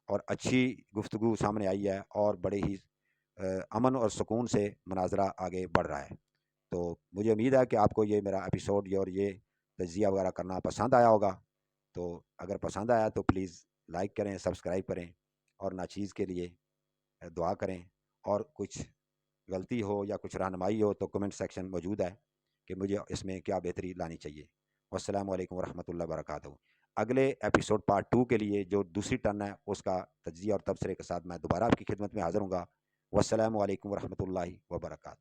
اور اچھی گفتگو سامنے آئی ہے اور بڑے ہی امن اور سکون سے مناظرہ آگے بڑھ رہا ہے۔ تو مجھے امید ہے کہ آپ کو یہ میرا ایپیسوڈ اور یہ تجزیہ وغیرہ کرنا پسند آیا ہوگا۔ تو اگر پسند آیا تو پلیز لائک کریں، سبسکرائب کریں اور ناچیز کے لیے دعا کریں، اور کچھ غلطی ہو یا کچھ رہنمائی ہو تو کمنٹ سیکشن موجود ہے کہ مجھے اس میں کیا بہتری لانی چاہیے۔ والسلام علیکم ورحمۃ اللہ وبرکاتہ۔ اگلے ایپیسوڈ پارٹ 2 کے لیے جو دوسری ٹرن ہے اس کا تجزیہ اور تبصرے کے ساتھ میں دوبارہ آپ کی خدمت میں حاضر ہوں گا۔ والسلام علیکم ورحمۃ اللہ وبرکاتہ۔